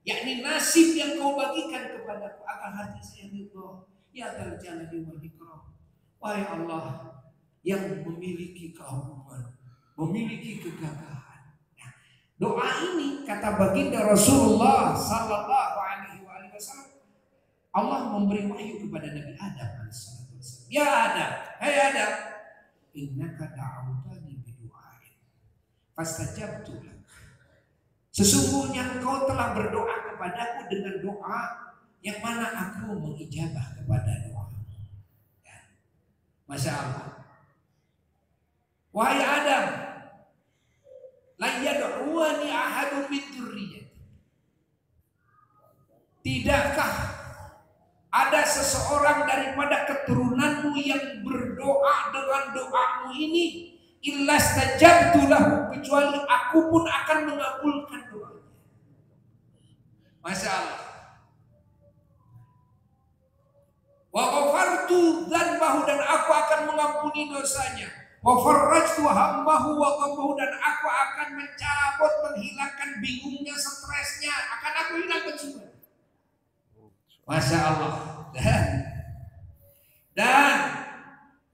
yakni nasib yang Kau bagikan kepadaku, agar hati saya ridho ya dzal jalali wal ikram. Wahai Allah yang memiliki keagungan, memiliki kegagahan. Nah, doa ini kata baginda Rasulullah sallallahu alaihi wasallam, Allah memberi wahyu kepada Nabi Adam alaihissalam. Ya Adam, hai Adam, innaka da'awtani bidu'ain fastajabtu lak Sesungguhnya engkau telah berdoa kepadaku dengan doa yang mana aku mengijabah kepada doa. Ya. Masya Allah. Wahai Adam, la yad'uani ahadun min dzurriyyati. Tidakkah ada seseorang daripada keturunanmu yang berdoa dengan doamu ini, illa stajabtu lahu, kecuali aku pun akan mengabulkan doanya. Masya Allah. Wa ghafartu dzanbahu, dan aku akan mengampuni dosanya. Wa farrajtu hammahu wa ghammahu, dan aku akan mencabut, menghilangkan bingungnya, stresnya, akan aku hilangkan semua. Masya Allah. Dan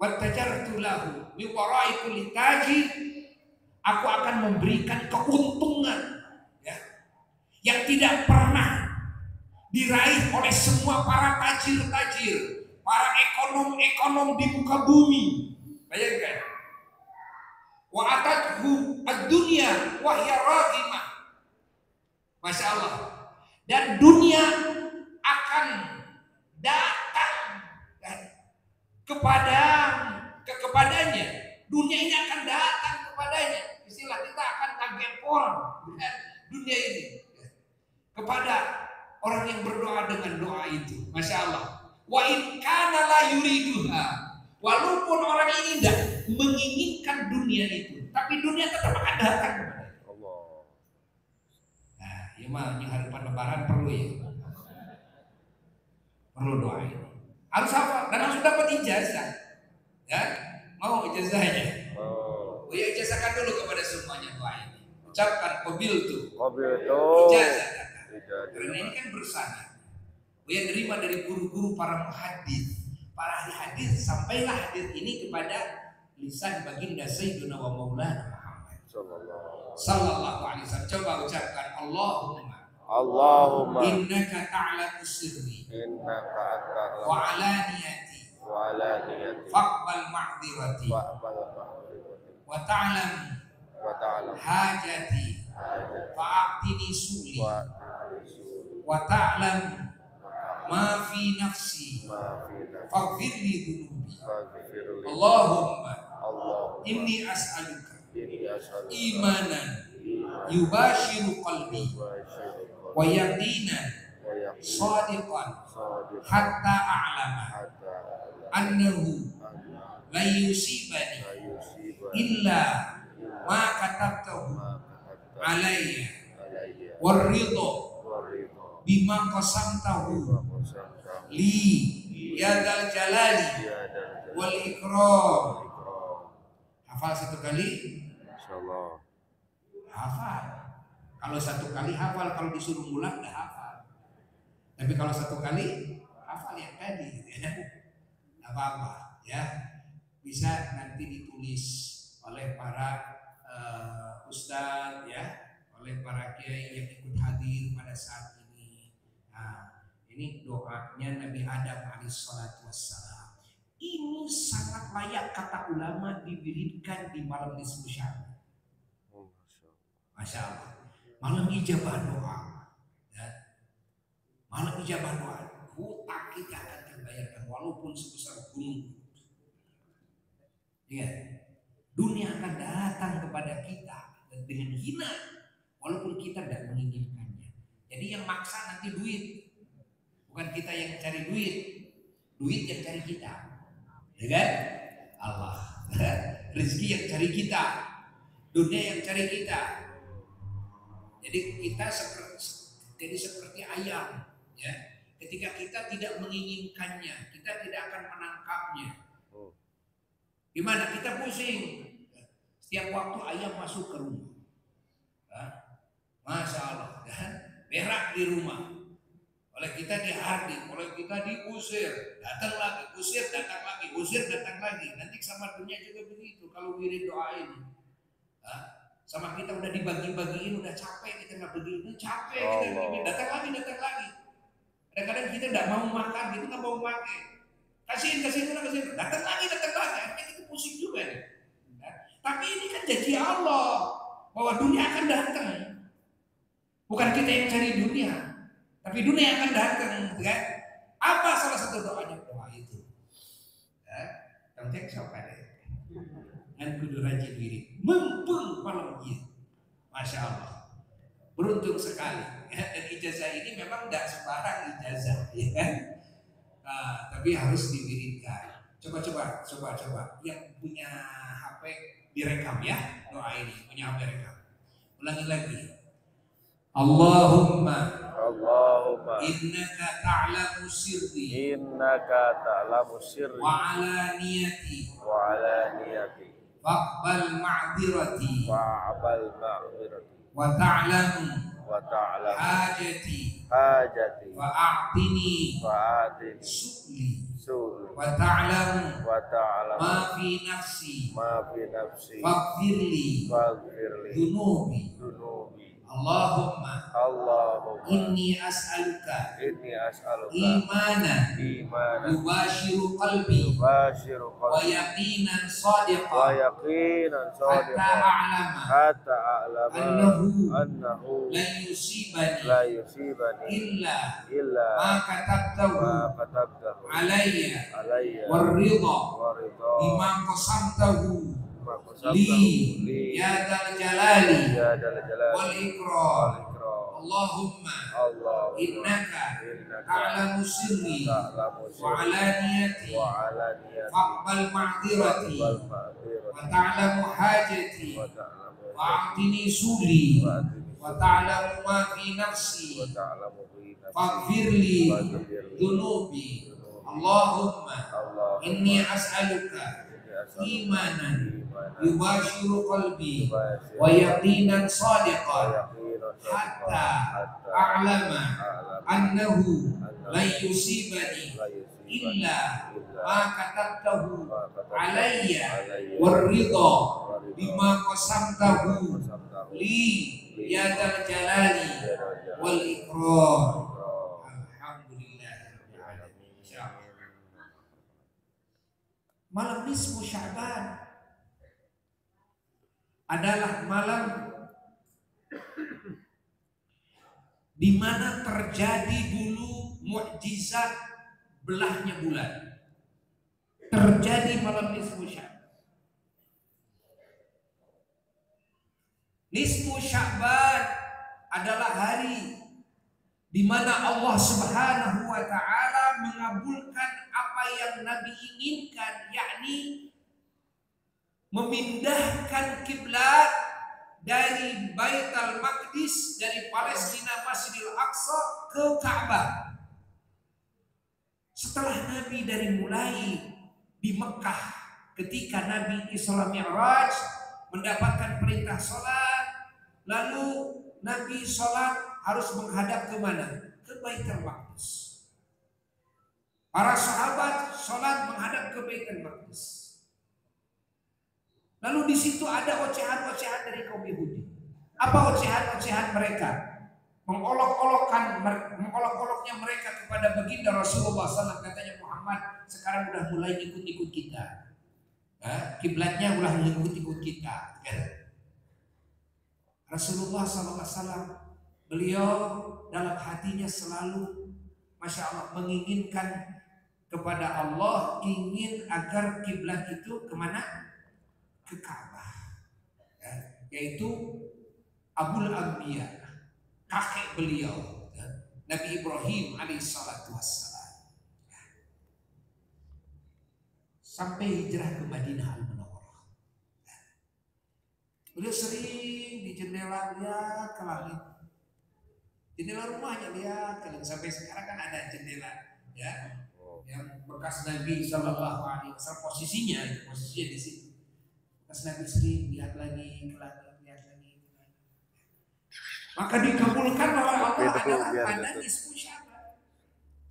wattajartu lahu min wara'i kulli tajir, aku akan memberikan keuntungan, ya, yang tidak pernah diraih oleh semua para tajir-tajir, para ekonom-ekonom di muka bumi. Bayangkan. Wa atathu ad-dunya wa hiya raghimah. Masya Allah. Dan dunia akan datang kepadanya. Dunia ini akan datang kepadanya. Istilah kita akan kagepor dunia ini kepada orang yang berdoa dengan doa itu. Masya Allah. Wa in kana la yuriduha, walaupun orang ini tidak menginginkan dunia itu, tapi dunia tetap akan datang kepada Allah. Nah, ya mah yang harapan lebaran perlu ya. Perlu doa ini. Harus hafal dan harus dapat ijazah. Ya, mau ijazahnya? Oh ya, ijazahkan dulu kepada semuanya doa ini. Ucapkan qabiltu. Ijazah. Karena ini kan bersama. Yang terima dari guru-guru para muhaddits, para ahli hadis, sampailah hadis ini kepada lisan baginda Sayyidina wa Maulana Muhammad sallallahu alaihi wasallam. Coba ucapkan Allahumma innaka ta'lamu sirri wa alaniyati faqbal ma'dzirati wa ta'lam hajati fa'atini suli wa ta'lam ma fi nafsi faghfir li dhunubi. Allahumma inni as'aluka imanan yubashiru qalbi wa yaqinan shadiqan hatta a'lama annahu la yusibani illa ma katabtahu alayya warridha bima qasamtahu li ya dzal jalali wal ikram. Hafal satu kali? Insyaallah. Hafal. Kalau satu kali hafal, kalau disuruh ngulang enggak hafal. Tapi kalau satu kali hafal yang tadi, enggak apa-apa ya. Bisa nanti ditulis oleh para ustadz ya, oleh para kiai yang ikut hadir pada saat ini. Nah, ini doanya Nabi Adam alaihissalatu wassalam. Ini sangat layak kata ulama diwiridkan di malam nisfu Sya'ban. Masya Allah. Malam ijabah doa. Ya. Malam ijabah doa. Hutang kita akan terbayarkan walaupun sebesar gunung. Ya. Dunia akan datang kepada kita dengan hina walaupun kita tidak menginginkannya. Jadi yang maksa nanti duit. Bukan kita yang cari duit. Duit yang cari kita. Ya kan? Allah. Rezeki yang cari kita. Dunia yang cari kita. Jadi kita seperti ayam, ya. Ketika kita tidak menginginkannya, kita tidak akan menangkapnya. Gimana? Kita pusing. Setiap waktu ayam masuk ke rumah, Masya Allah, kan? Berak di rumah. Oleh kita dihardik, oleh kita diusir, datang lagi, usir, datang lagi, usir, datang lagi. Nanti sama dunia juga begitu. Kalau wirid doa ini, sama kita udah dibagi-bagiin, udah capek kita nggak begini, capek kita begini, datang lagi. Kadang-kadang kita nggak mau makan, kita nggak mau makan, kasihin, datang lagi, akhirnya kita pusing juga nih. Tapi ini kan janji Allah bahwa dunia akan datang. Bukan kita yang cari dunia, tapi dunia yang akan datang, kan? Apa salah satu doanya? Doa itu. Tangkek sok ada. Dan kudu rajin diri. Mempeng malam iya. Masya Allah. Beruntung sekali. Dan ijazah ini memang tidak sembarang ijazah, ya kan? Tapi harus diwiridkan. Coba. Yang punya HP direkam ya doa ini. Punya HP rekam. Ulangi lagi. Allahumma innaka ta'lamu sirri wa alaniyati faqbal ma'dirati wa ta'lamu hajati wa a'tini su'li wa ta'lamu ma fi nafsi faghfirli dunubi Allahumma inni as'aluka imanan yubashiru qalbi wa yaqinan sadiqan hatta a'lama annahu la yusibani illa ma katabtahu alayya warridha bima qasamtahu li ya dal jalali wal ikram Allahumma innaka ta'lamu sirri wa alaniyati faqbal ma'dirati wa ta'lamu hajati wa a'tini suli wa ta'lamu ma fi nafsi faghfirli dunubi Allahumma inni as'aluka imanan yubashiru qalbi wa yaqinan sadiqan hatta a'lama annahu la yusibani illa ma katabtahu alayya warridha bima qasamtahu li ya dzal jalali wal ikram. Malam nisfu Sya'ban adalah malam di mana terjadi dulu mukjizat belahnya bulan. Terjadi malam nisfu Sya'ban. Nisfu Sya'ban adalah hari di mana Allah Subhanahu wa taala mengabulkan apa yang Nabi inginkan, yakni memindahkan kiblat dari Baitul Maqdis, dari Palestina Masjidil Aqsa ke Ka'bah. Setelah Nabi dari mulai di Mekah ketika Nabi Isra Mi'raj mendapatkan perintah sholat, lalu Nabi sholat harus menghadap ke mana? Ke Baitul Maqdis. Para sahabat sholat menghadap ke Baitul Maqdis. Lalu di situ ada ocehan-ocehan dari kaum Yahudi. Apa ocehan-ocehan mereka? Mengolok-oloknya mereka kepada baginda Rasulullah SAW. Katanya, Muhammad sekarang udah mulai ikut-ikut kita. Kiblatnya udah ikut-ikut kita. Rasulullah SAW, beliau dalam hatinya selalu, Masya Allah, menginginkan kepada Allah, ingin agar kiblat itu kemana? Ke Ka'bah, yaitu Abul Anbiya, kakek beliau, Nabi Ibrahim alaihissalatu wassalam. Sampai hijrah ke Madinah Al-Munawwarah, beliau sering di jendela lihat ke langit, jendela rumahnya lihat ke langit. Sampai sekarang kan ada jendela, ya, yang bekas Nabi Sallallahu Alaihi Wasallam, posisinya di situ. Pas Nabi sering lihat lagi ke langit, lihat lagi. Maka dikabulkan oleh Allah adalah pada nisfu Sya'ban.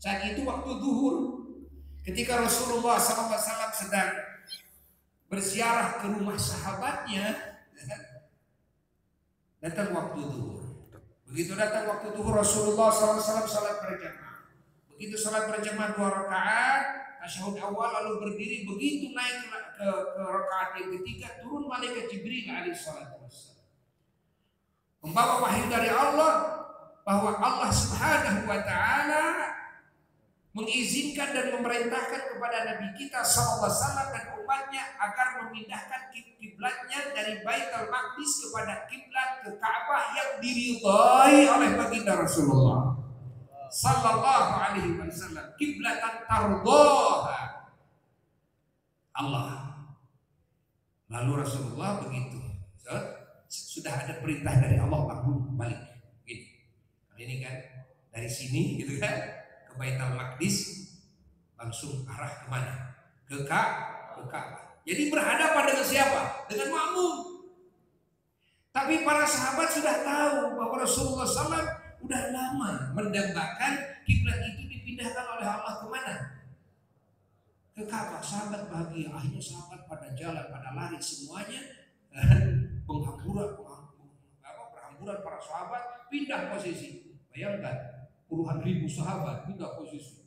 Saat itu waktu zuhur, ketika Rasulullah SAW sedang berziarah ke rumah sahabatnya, datang waktu zuhur. Begitu datang waktu zuhur, Rasulullah SAW salat berjamaah. Begitu salat berjamaah 2 rakaat, tasyahud awal, lalu berdiri. Begitu naik ke rakaat yang ketiga, turun malaikat Jibril alaihissalatu wassalam, membawa wahyu dari Allah. bahwa Allah Subhanahu wa taala mengizinkan dan memerintahkan kepada Nabi kita sallallahu alaihi wasallam dan umatnya agar memindahkan kiblatnya dari Baitul Maqdis kepada kiblat ke Ka'bah yang diridhai oleh baginda Rasulullah sallallahu alaihi wasallam, kiblatan tardhaha Allah. Lalu Rasulullah begitu, sudah ada perintah dari Allah langsung balik. Gini. Ini kan dari sini gitu kan ke Baitul Maqdis, langsung arah kemana? Ke Ka'bah. Jadi berhadapan dengan siapa? Dengan makmum. Tapi para sahabat sudah tahu bahwa Rasulullah SAW udah lama mendambakan kiblat itu dipindahkan oleh Allah kemana? Ke Ka'bah. Sahabat bahagia, akhirnya sahabat pada jalan, pada lari semuanya, berhamburan para sahabat pindah posisi. Bayangkan puluhan ribu sahabat pindah posisi.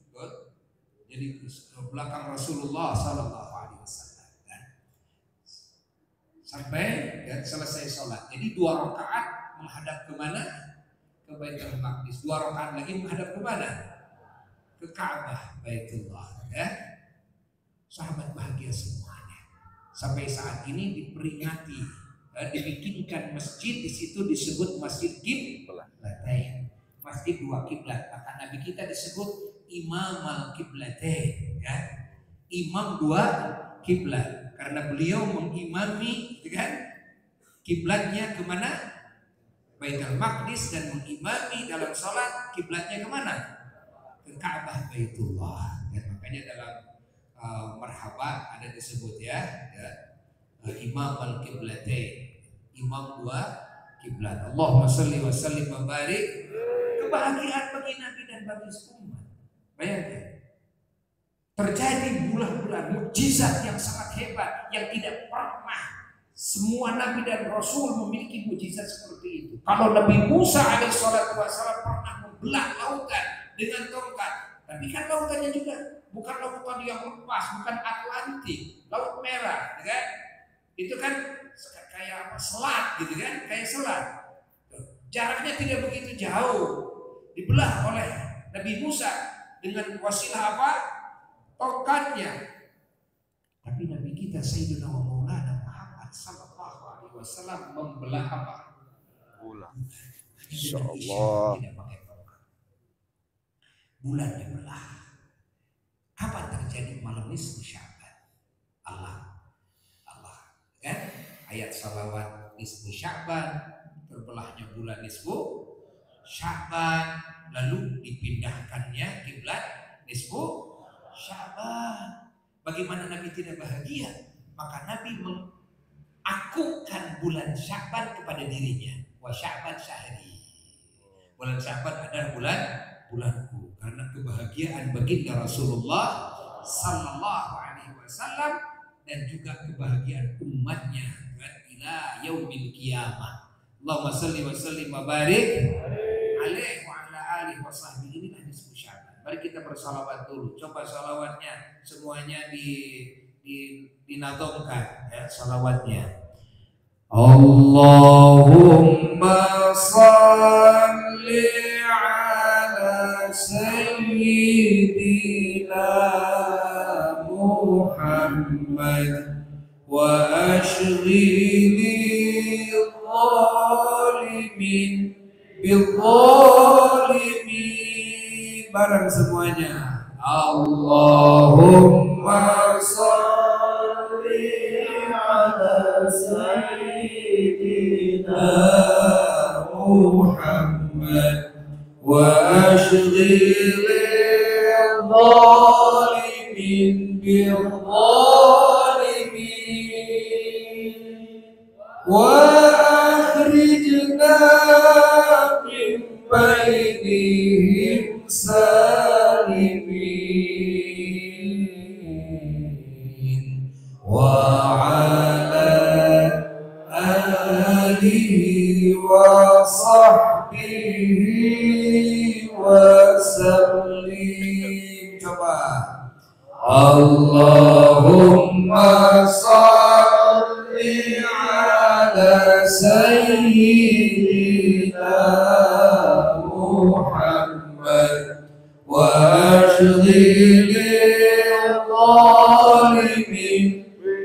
Jadi ke belakang Rasulullah Sallallahu Alaihi Wasallam. Sampai selesai sholat. Jadi 2 rakaat menghadap kemana? Ke Baitul Maqdis. 2 rakaat lagi menghadap kemana? Ke Ka'bah Baitullah. Sahabat bahagia semuanya. Sampai saat ini diperingati, dibikinkan masjid, di situ disebut Masjid Qiblatain, masjid 2 kiblat. Maka Nabi kita disebut Imam al-Qiblatain, ya. Imam 2 kiblat, karena beliau mengimami, kan, kiblatnya kemana? Baitul Maqdis, dan mengimami dalam sholat kiblatnya kemana? Ke Ka'bah Baitullah. Dan makanya dalam marhaba ada disebut Imam al-Qiblatain, imam 2 kiblat. Allahumma shalli wa sallim wa barik. Kebahagiaan bagi Nabi dan bagi umat. Bayangkan, terjadi bulan-bulan mukjizat yang sangat hebat yang tidak pernah semua Nabi dan Rasul memiliki mukjizat seperti itu. Kalau Nabi Musa alaihissalam pernah membelah lautan dengan tongkat, tapi kan lautannya juga bukan lautan yang lepas, bukan Atlantik, Laut Merah, kan? Itu kan kayak selat, gitu kan? Kayak selat. Jaraknya tidak begitu jauh, dibelah oleh Nabi Musa dengan wasilah apa? Tongkatnya. Tapi Nabi kita Sayyidina wa Maulana Muhammad sallallahu alaihi wasallam membelah apa? Bulan. Insyaallah. Tidak pakai tongkat. Bulan dibelah. Apa terjadi malam nisfu Sya'ban? Allah, kan? Ayat salawat nisfu Sya'ban, terbelahnya bulan nisfu Sya'ban, lalu dipindahkannya kiblat nisfu Sya'ban. Bagaimana Nabi tidak bahagia? Maka Nabi mengakukan bulan Sya'ban kepada dirinya. Wa Sya'ban syahri. Bulan Sya'ban adalah bulanku, karena kebahagiaan baginda Rasulullah sallallahu alaihi wasallam dan juga kebahagiaan umatnya ila yaumil qiyamah. Allahumma shalli wa sallim wa barik alaihi wa ala alihi wa sahbihi. Inilah nisfu Sya'ban. Mari kita bersalawat dulu. Coba salawatnya semuanya dinadongkan, ya, salawatnya. Allahumma shalli Sayyidina Muhammad wa ashghili zalimin bil-zalimin. Bareng semuanya. Allahumma shalli ala Sayyidina Muhammad wa ashghil zalimin bil-zalimin wa akhrijna min bainihim salimin wa ala alihi wa sahbihi wasallim. Coba. Allahumma salli ala Sayyidina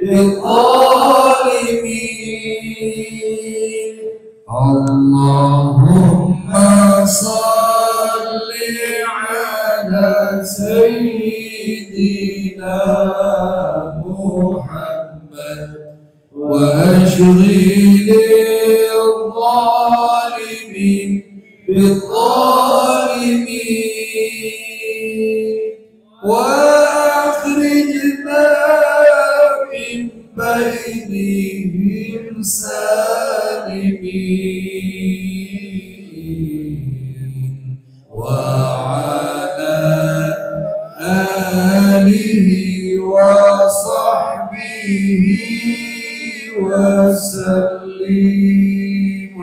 بالظالمين اللهم صل على سيدنا محمد وأشغل الظالمين بالظالمين وأخرجنا من بينهم سالمين وعلى آله وصحبه وسلم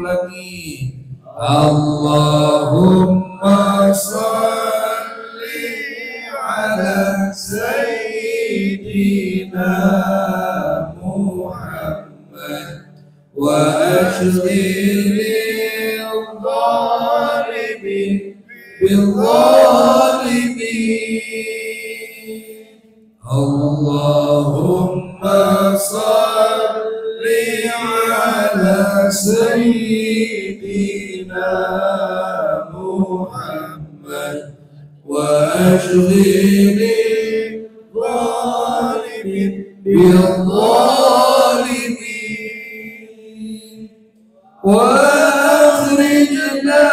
lagi Allahumma salli ala sayyidina Muhammad wa ashghilil zalimin bil zalimin Allahumma salli ala sayyidina Muhammad wa ashghilil zalimin bil zalimin wa akhrijna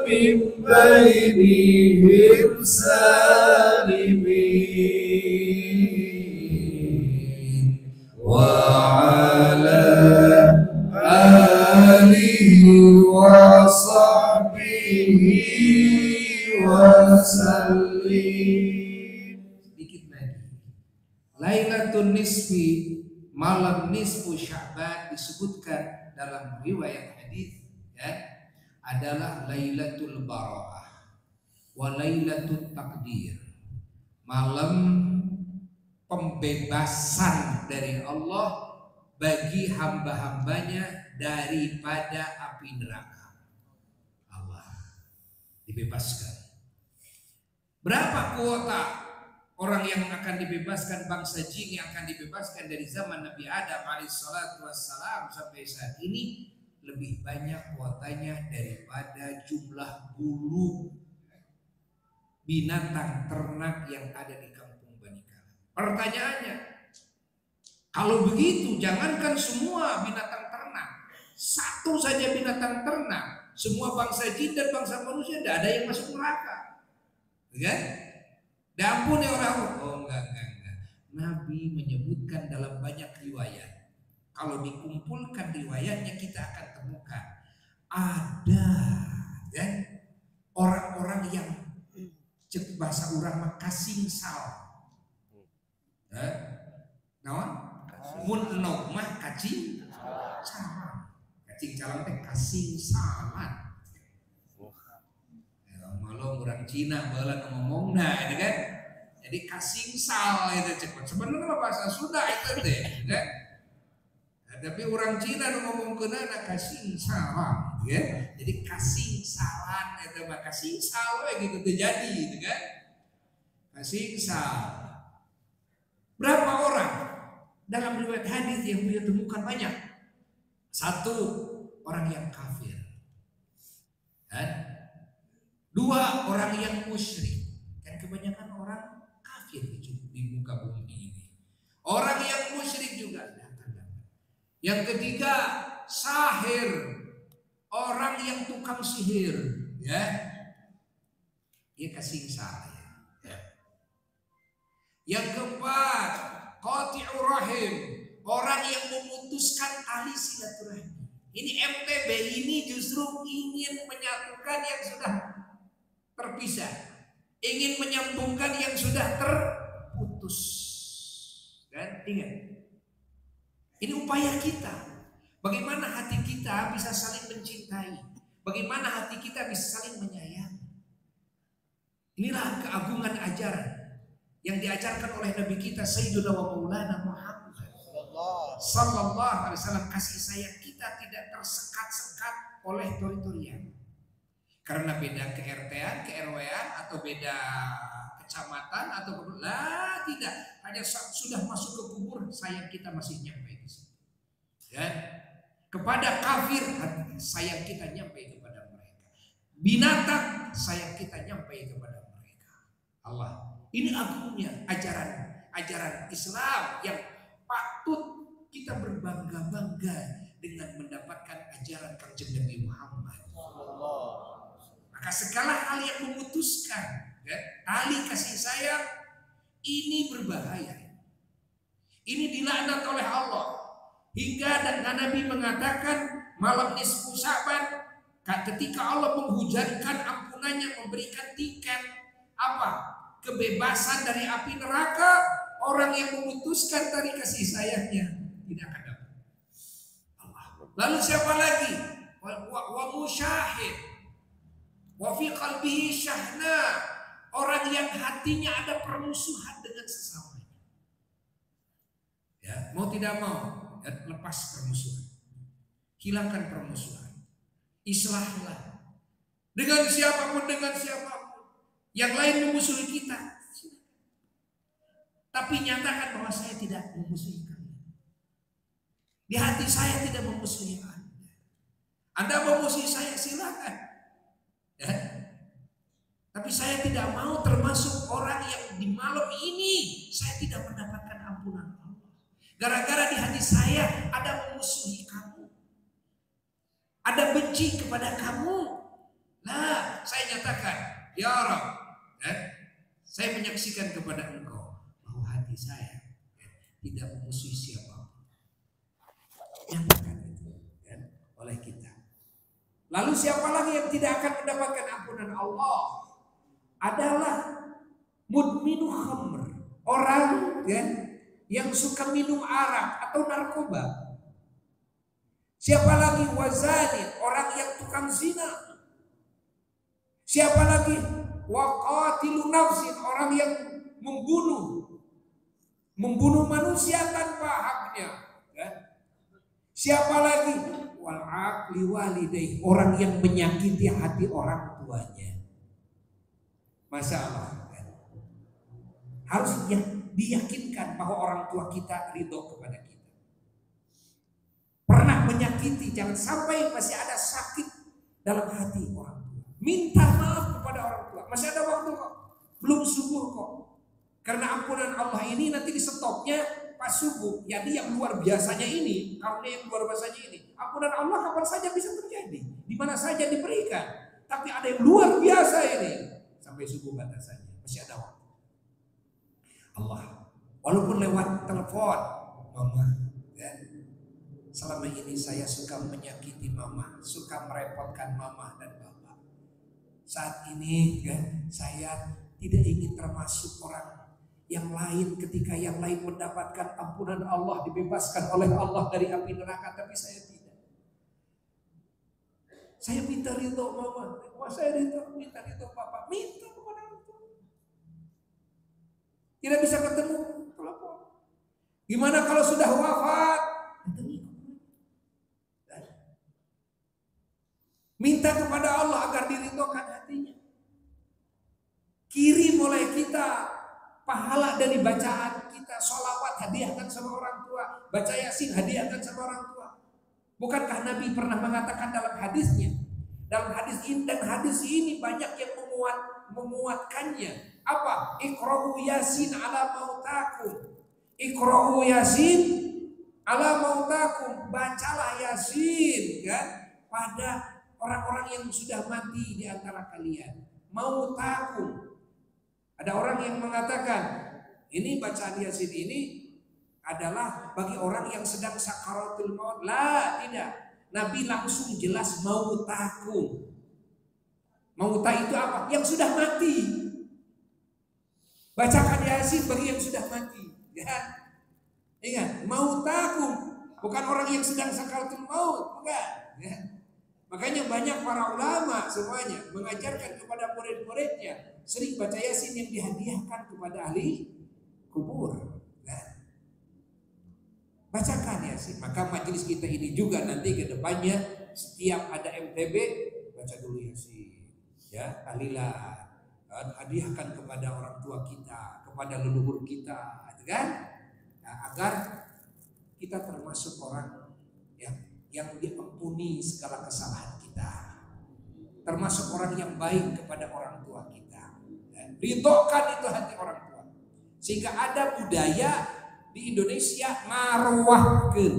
min bainihim salimin wa ala alihi wa sahbihi wa sallim. Sedikit lagi. Lailatul Nisfi, malam nisfu Sya'ban disebutkan dalam riwayat hadis ya, adalah Lailatul Bara'ah wa Lailatul Taqdir. Malam pembebasan dari Allah bagi hamba-hambanya daripada api neraka. Allah dibebaskan. Berapa kuota orang yang akan dibebaskan, bangsa jin yang akan dibebaskan dari zaman Nabi Adam alaihissalatu wassalam sampai saat ini? Lebih banyak kuotanya daripada jumlah bulu binatang ternak yang ada di kampung Bani Kalam. Pertanyaannya, kalau begitu jangankan semua binatang ternak, satu saja binatang ternak, semua bangsa jin dan bangsa manusia tidak ada yang masuk neraka, kan? Diampuni orang. Oh enggak. Nabi menyebutkan dalam banyak riwayat. Kalau dikumpulkan riwayatnya kita akan temukan ada kan orang-orang yang bahasa orang mah kasing sal. Naon? Mun enog mah kacing salam. Kacing salam teh kasing salat. Malam orang Cina baheula ngomongna itu kan. Jadi kasing sal itu cepat. Sebenarnya bahasa Sunda itu teh, kan? Tapi orang Cina ngomongkeunna kasing salam, ya. Jadi kasing salan itu mah kasing sal we gitu terjadi gitu kan. Kasing sal. Berapa orang dalam riwayat hadis yang dia temukan banyak? Satu, orang yang kafir. Dan dua, orang yang musyrik. Kan kebanyakan orang kafir di muka bumi ini. Orang yang musyrik juga. Yang ketiga, sahir. Orang yang tukang sihir, ya. Dia kasih saya. Ya. Yang keempat, qati'ur rahim. Orang yang memutuskan tali silaturahmi. Ini MTB ini justru ingin menyatukan yang sudah terpisah, ingin menyambungkan yang sudah terputus. Dan ingat, ini upaya kita. Bagaimana hati kita bisa saling mencintai, bagaimana hati kita bisa saling menyayangi. Inilah keagungan ajaran yang diajarkan oleh Nabi kita Sayyiduna wa Maulana Muhammad sallallahu alaihi wasallam. Kasih sayang kita tidak tersekat-sekat oleh teritorial. Karena beda ke RT-an, ke RW-an, atau beda kecamatan atau tidak, hanya sudah masuk ke kubur sayang kita masih nyampe di situ. Ya. Kepada kafir sayang kita nyampe kepada mereka. Binatang sayang kita nyampe kepada mereka. Allah, ini agungnya ajaran Islam yang patut kita berbangga-bangga dengan mendapatkan ajaran Kanjeng Nabi Muhammad. Maka segala hal yang memutuskan tali kasih sayang ini berbahaya. Ini dilaknat oleh Allah. Hingga dan Nabi mengatakan malam nisfu Sya'ban ketika Allah menghujankan ampunannya, memberikan tiket apa? Kebebasan dari api neraka, orang yang memutuskan tali kasih sayangnya tidak akan dapat. Lalu siapa lagi? Wa musyahid wa fi qalbihi syahna, orang yang hatinya ada permusuhan dengan sesamanya. Ya, mau tidak mau lepas permusuhan. Hilangkan permusuhan. Islahlah. Dengan siapapun. Yang lain memusuhi kita. Tapi nyatakan bahwa saya tidak memusuhi kalian. Di hati saya tidak memusuhi Anda. Anda memusuhi saya silakan. Ya. Tapi saya tidak mau termasuk orang yang di malam ini saya tidak mendapatkan ampunan Allah. Gara-gara di hati saya ada memusuhi kamu. Ada benci kepada kamu. Nah, saya nyatakan, ya Rabb, saya menyaksikan kepada engkau bahwa hati saya tidak memusuhi siapapun. Nyatakan itu oleh kita. Lalu siapa lagi yang tidak akan mendapatkan ampunan Allah? Adalah mudminu khamr, orang yang suka minum arak atau narkoba. Siapa lagi? Wazani, orang yang tukang zina. Siapa lagi? Waqatilu nafsin, orang yang membunuh manusia tanpa haknya. Siapa lagi? Wal aqli walidayh, orang yang menyakiti hati orang tuanya. Masya Allah. Harus diyakinkan bahwa orang tua kita ridho kepada kita. Pernah menyakiti, jangan sampai masih ada sakit dalam hati orang tua. Minta maaf kepada orang tua. Masih ada waktu kok. Belum subuh kok. Karena ampunan Allah ini nanti disetopnya pas subuh. Jadi yang luar biasanya ini, karunia yang luar biasanya ini, ampunan Allah kapan saja bisa terjadi, di mana saja diberikan. Tapi ada yang luar biasa ini, sampai subuh batasannya. Masih ada waktu. Allah, walaupun lewat telepon, mama, selama ini saya suka menyakiti mama, suka merepotkan mama dan bapak. Saat ini saya tidak ingin termasuk orang yang lain ketika yang lain mendapatkan ampunan Allah, dibebaskan oleh Allah dari api neraka, tapi saya tidak. Saya minta ridho mama, saya minta ridho papa, minta kepada Allah. Tidak bisa ketemu, telepon. Gimana kalau sudah wafat? Minta kepada Allah agar diridhokan hatinya. Kirim oleh kita pahala dari bacaan kita, sholawat hadiahkan sama orang tua, baca yasin hadiahkan sama orang tua. Bukankah Nabi pernah mengatakan dalam hadisnya? Dalam hadis ini, dan hadis ini banyak yang menguatkannya. Apa? Iqra'u yasin ala mautakum. Iqra'u yasin ala mautakum. Bacalah yasin pada orang-orang yang sudah mati di antara kalian. Mautakum. Ada orang yang mengatakan ini bacaan yasin ini adalah bagi orang yang sedang sakaratul maut. Tidak. Nabi langsung jelas mautakum. Mauta itu apa? Yang sudah mati. Bacakan yasin bagi yang sudah mati. Ingat, mautakum, bukan orang yang sedang sakaratul maut, bukan. Makanya banyak para ulama semuanya mengajarkan kepada murid-muridnya sering baca yasin yang dihadiahkan kepada ahli kubur. Bacakan yasin. Maka majelis kita ini juga nanti ke depannya setiap ada MTB baca dulu yasin. Ya, tahlilan. hadiahkan kepada orang tua kita, kepada leluhur kita, gitu kan? Nah, agar kita termasuk orang yang diampuni segala kesalahan kita, termasuk orang yang baik kepada orang tua kita. Ridhokan itu hati orang tua. Sehingga ada budaya di Indonesia marwahkeun.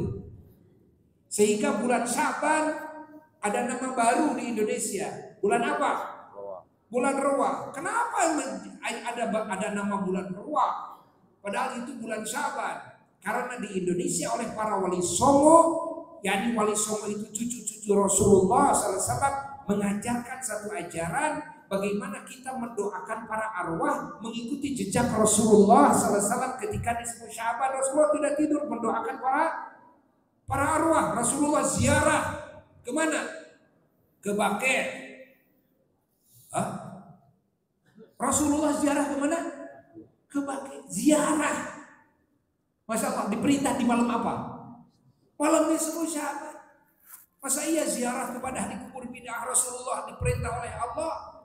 Sehingga bulan Syaban ada nama baru di Indonesia. Bulan apa? Bulan Rewah. Kenapa ada nama bulan Rewah? Padahal itu bulan Syaban. Karena di Indonesia oleh para wali songo, yakni wali songo itu cucu-cucu Rasulullah SAW, mengajarkan satu ajaran bagaimana kita mendoakan para arwah mengikuti jejak Rasulullah SAW ketika di 10 Syaban. Rasulullah tidak tidur mendoakan para arwah. Rasulullah ziarah kemana? Ke Baqi'. Rasulullah ziarah kemana? Ke Baqi'. Ziarah. Masya Allah, diperintah di malam apa? Malam di 10 Syaban. Masa iya ziarah kepada ahli kubur bid'ah Rasulullah diperintah oleh Allah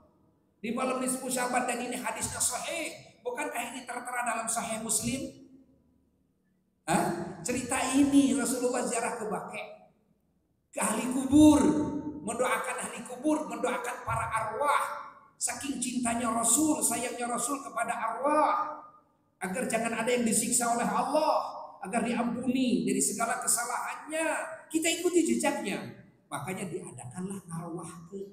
di malam di 10 Syaban, dan ini hadisnya sahih. Bukankah ini tertera dalam Sahih Muslim? Cerita ini Rasulullah ziarah ke Baqi', ke ahli kubur, mendoakan ahli kubur, mendoakan para arwah. Saking cintanya Rasul, sayangnya Rasul kepada arwah, agar jangan ada yang disiksa oleh Allah, agar diampuni dari segala kesalahannya. Kita ikuti jejaknya. Makanya diadakanlah ngarwahkeun.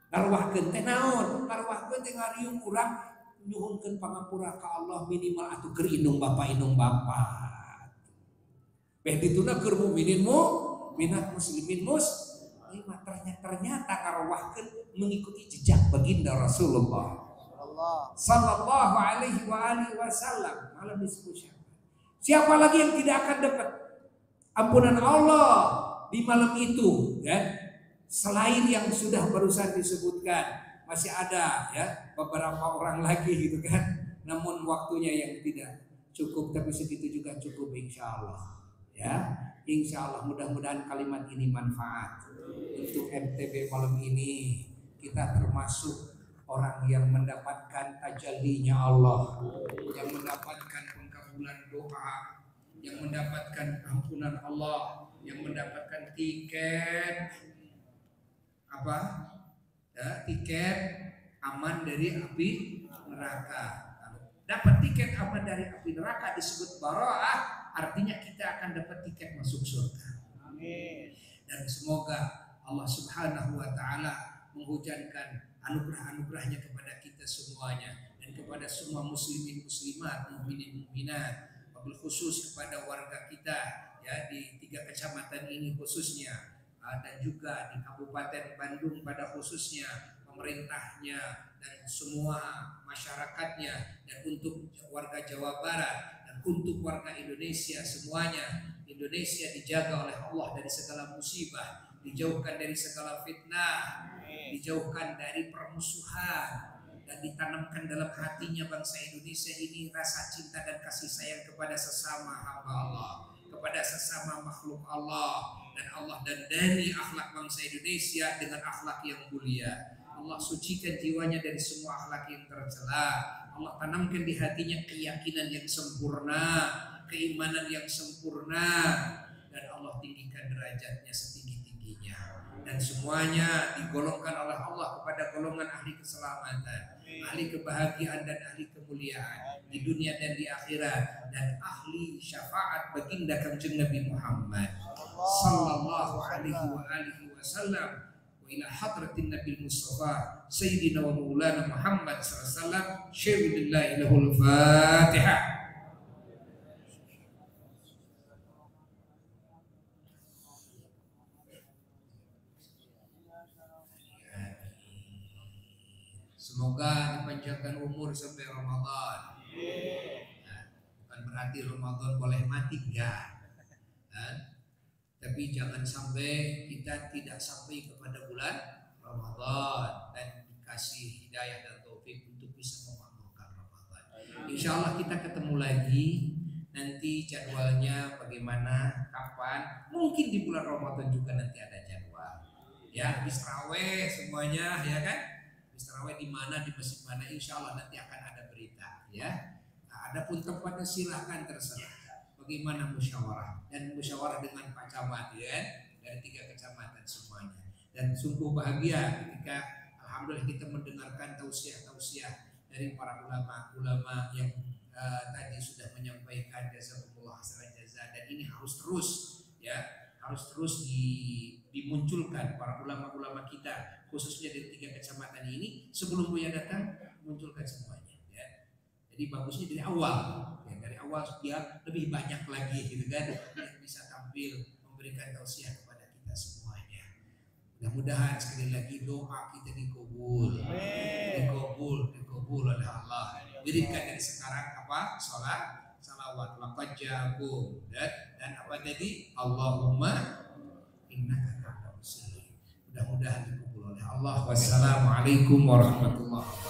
Ngarwahkeun teh naon? Ngarwahkeun teh ngariung urang nyuhunkeun pangapura ka Allah minimal atuh keur indung bapak indung bapak. Beh dituna keur mukminin minat muslimin ternyata ngarwahkeun mengikuti jejak baginda Rasulullah sallallahu alaihi wasallam malam di 10 Syaban. Siapa lagi yang tidak akan dapat ampunan Allah di malam itu, ya? Selain yang sudah barusan disebutkan, masih ada ya beberapa orang lagi gitu kan. Namun waktunya yang tidak cukup, tapi segitu juga cukup insya Allah. Ya, insya Allah mudah-mudahan kalimat ini manfaat untuk MTB malam ini. Kita termasuk orang yang mendapatkan tajallinya Allah, yang mendapatkan pengkabulan doa, yang mendapatkan ampunan Allah, yang mendapatkan tiket apa? Ya, tiket aman dari api neraka. Dapat tiket aman dari api neraka disebut bara'ah, artinya kita akan dapat tiket masuk surga. Amin. Dan semoga Allah Subhanahu wa taala menghujankan anugerah-anugerahnya kepada kita semuanya dan kepada semua muslimin muslimat, mukminin mukminat, wabil khusus kepada warga kita ya di 3 kecamatan ini khususnya, dan juga di Kabupaten Bandung pada khususnya, pemerintahnya dan semua masyarakatnya, dan untuk warga Jawa Barat dan untuk warga Indonesia semuanya. Indonesia dijaga oleh Allah dari segala musibah, dijauhkan dari segala fitnah, dijauhkan dari permusuhan, dan ditanamkan dalam hatinya bangsa Indonesia ini rasa cinta dan kasih sayang kepada sesama hamba Allah, kepada sesama makhluk Allah, dan Allah dandani akhlak bangsa Indonesia dengan akhlak yang mulia. Allah sucikan jiwanya dari semua akhlak yang tercela. Allah tanamkan di hatinya keyakinan yang sempurna, keimanan yang sempurna, dan Allah tinggikan derajatnya setinggi-tingginya. Dan semuanya digolongkan oleh Allah kepada golongan ahli keselamatan, ahli kebahagiaan dan ahli kemuliaan di dunia dan di akhirat, dan ahli syafaat baginda Kanjeng Nabi Muhammad sallallahu alaihi wasallam. Ila hadratin Nabi Mustafa Sayyidina wa Maulana Muhammad sallallahu alaihi wasallam. Syai'ulillahi lahul Fatihah. Semoga dipanjangkan umur sampai Ramadan. Nah, bukan berarti Ramadan boleh mati, enggak. Tapi jangan sampai kita tidak sampai kepada bulan Ramadan dan dikasih hidayah dan taufik untuk bisa memakmurkan Ramadan. Insya Allah kita ketemu lagi. Nanti jadwalnya bagaimana, kapan? Mungkin di bulan Ramadan juga nanti ada jadwal. Ya, habis raweh semuanya, ya kan? habis tarawih di mana, di masjid mana, insya Allah nanti akan ada berita ya. Nah, adapun tempatnya silakan terserah. Bagaimana musyawarah dan musyawarah dengan Pak Camat ya, dari 3 kecamatan semuanya. Dan sungguh bahagia ketika alhamdulillah kita mendengarkan tausiah-tausiah dari para ulama-ulama yang tadi sudah menyampaikan jazakumullah khairan jazaa, dan ini harus terus ya, harus terus dimunculkan para ulama-ulama kita khususnya dari 3 kecamatan ini sebelum Buya datang, munculkan semuanya ya. Jadi bagusnya dari awal ya, dari awal biar lebih banyak lagi gitu kan yang bisa tampil memberikan tausiah kepada kita semuanya. Mudah-mudahan sekali lagi doa kita dikabul oleh Allah. Wiridkan dari sekarang apa? Salawat laqad ja'akum dan apa tadi? Allahumma innaka ta'lamu sirri. Mudah-mudahan dikabul oleh Allah. Wassalamualaikum warahmatullahi wabarakatuh.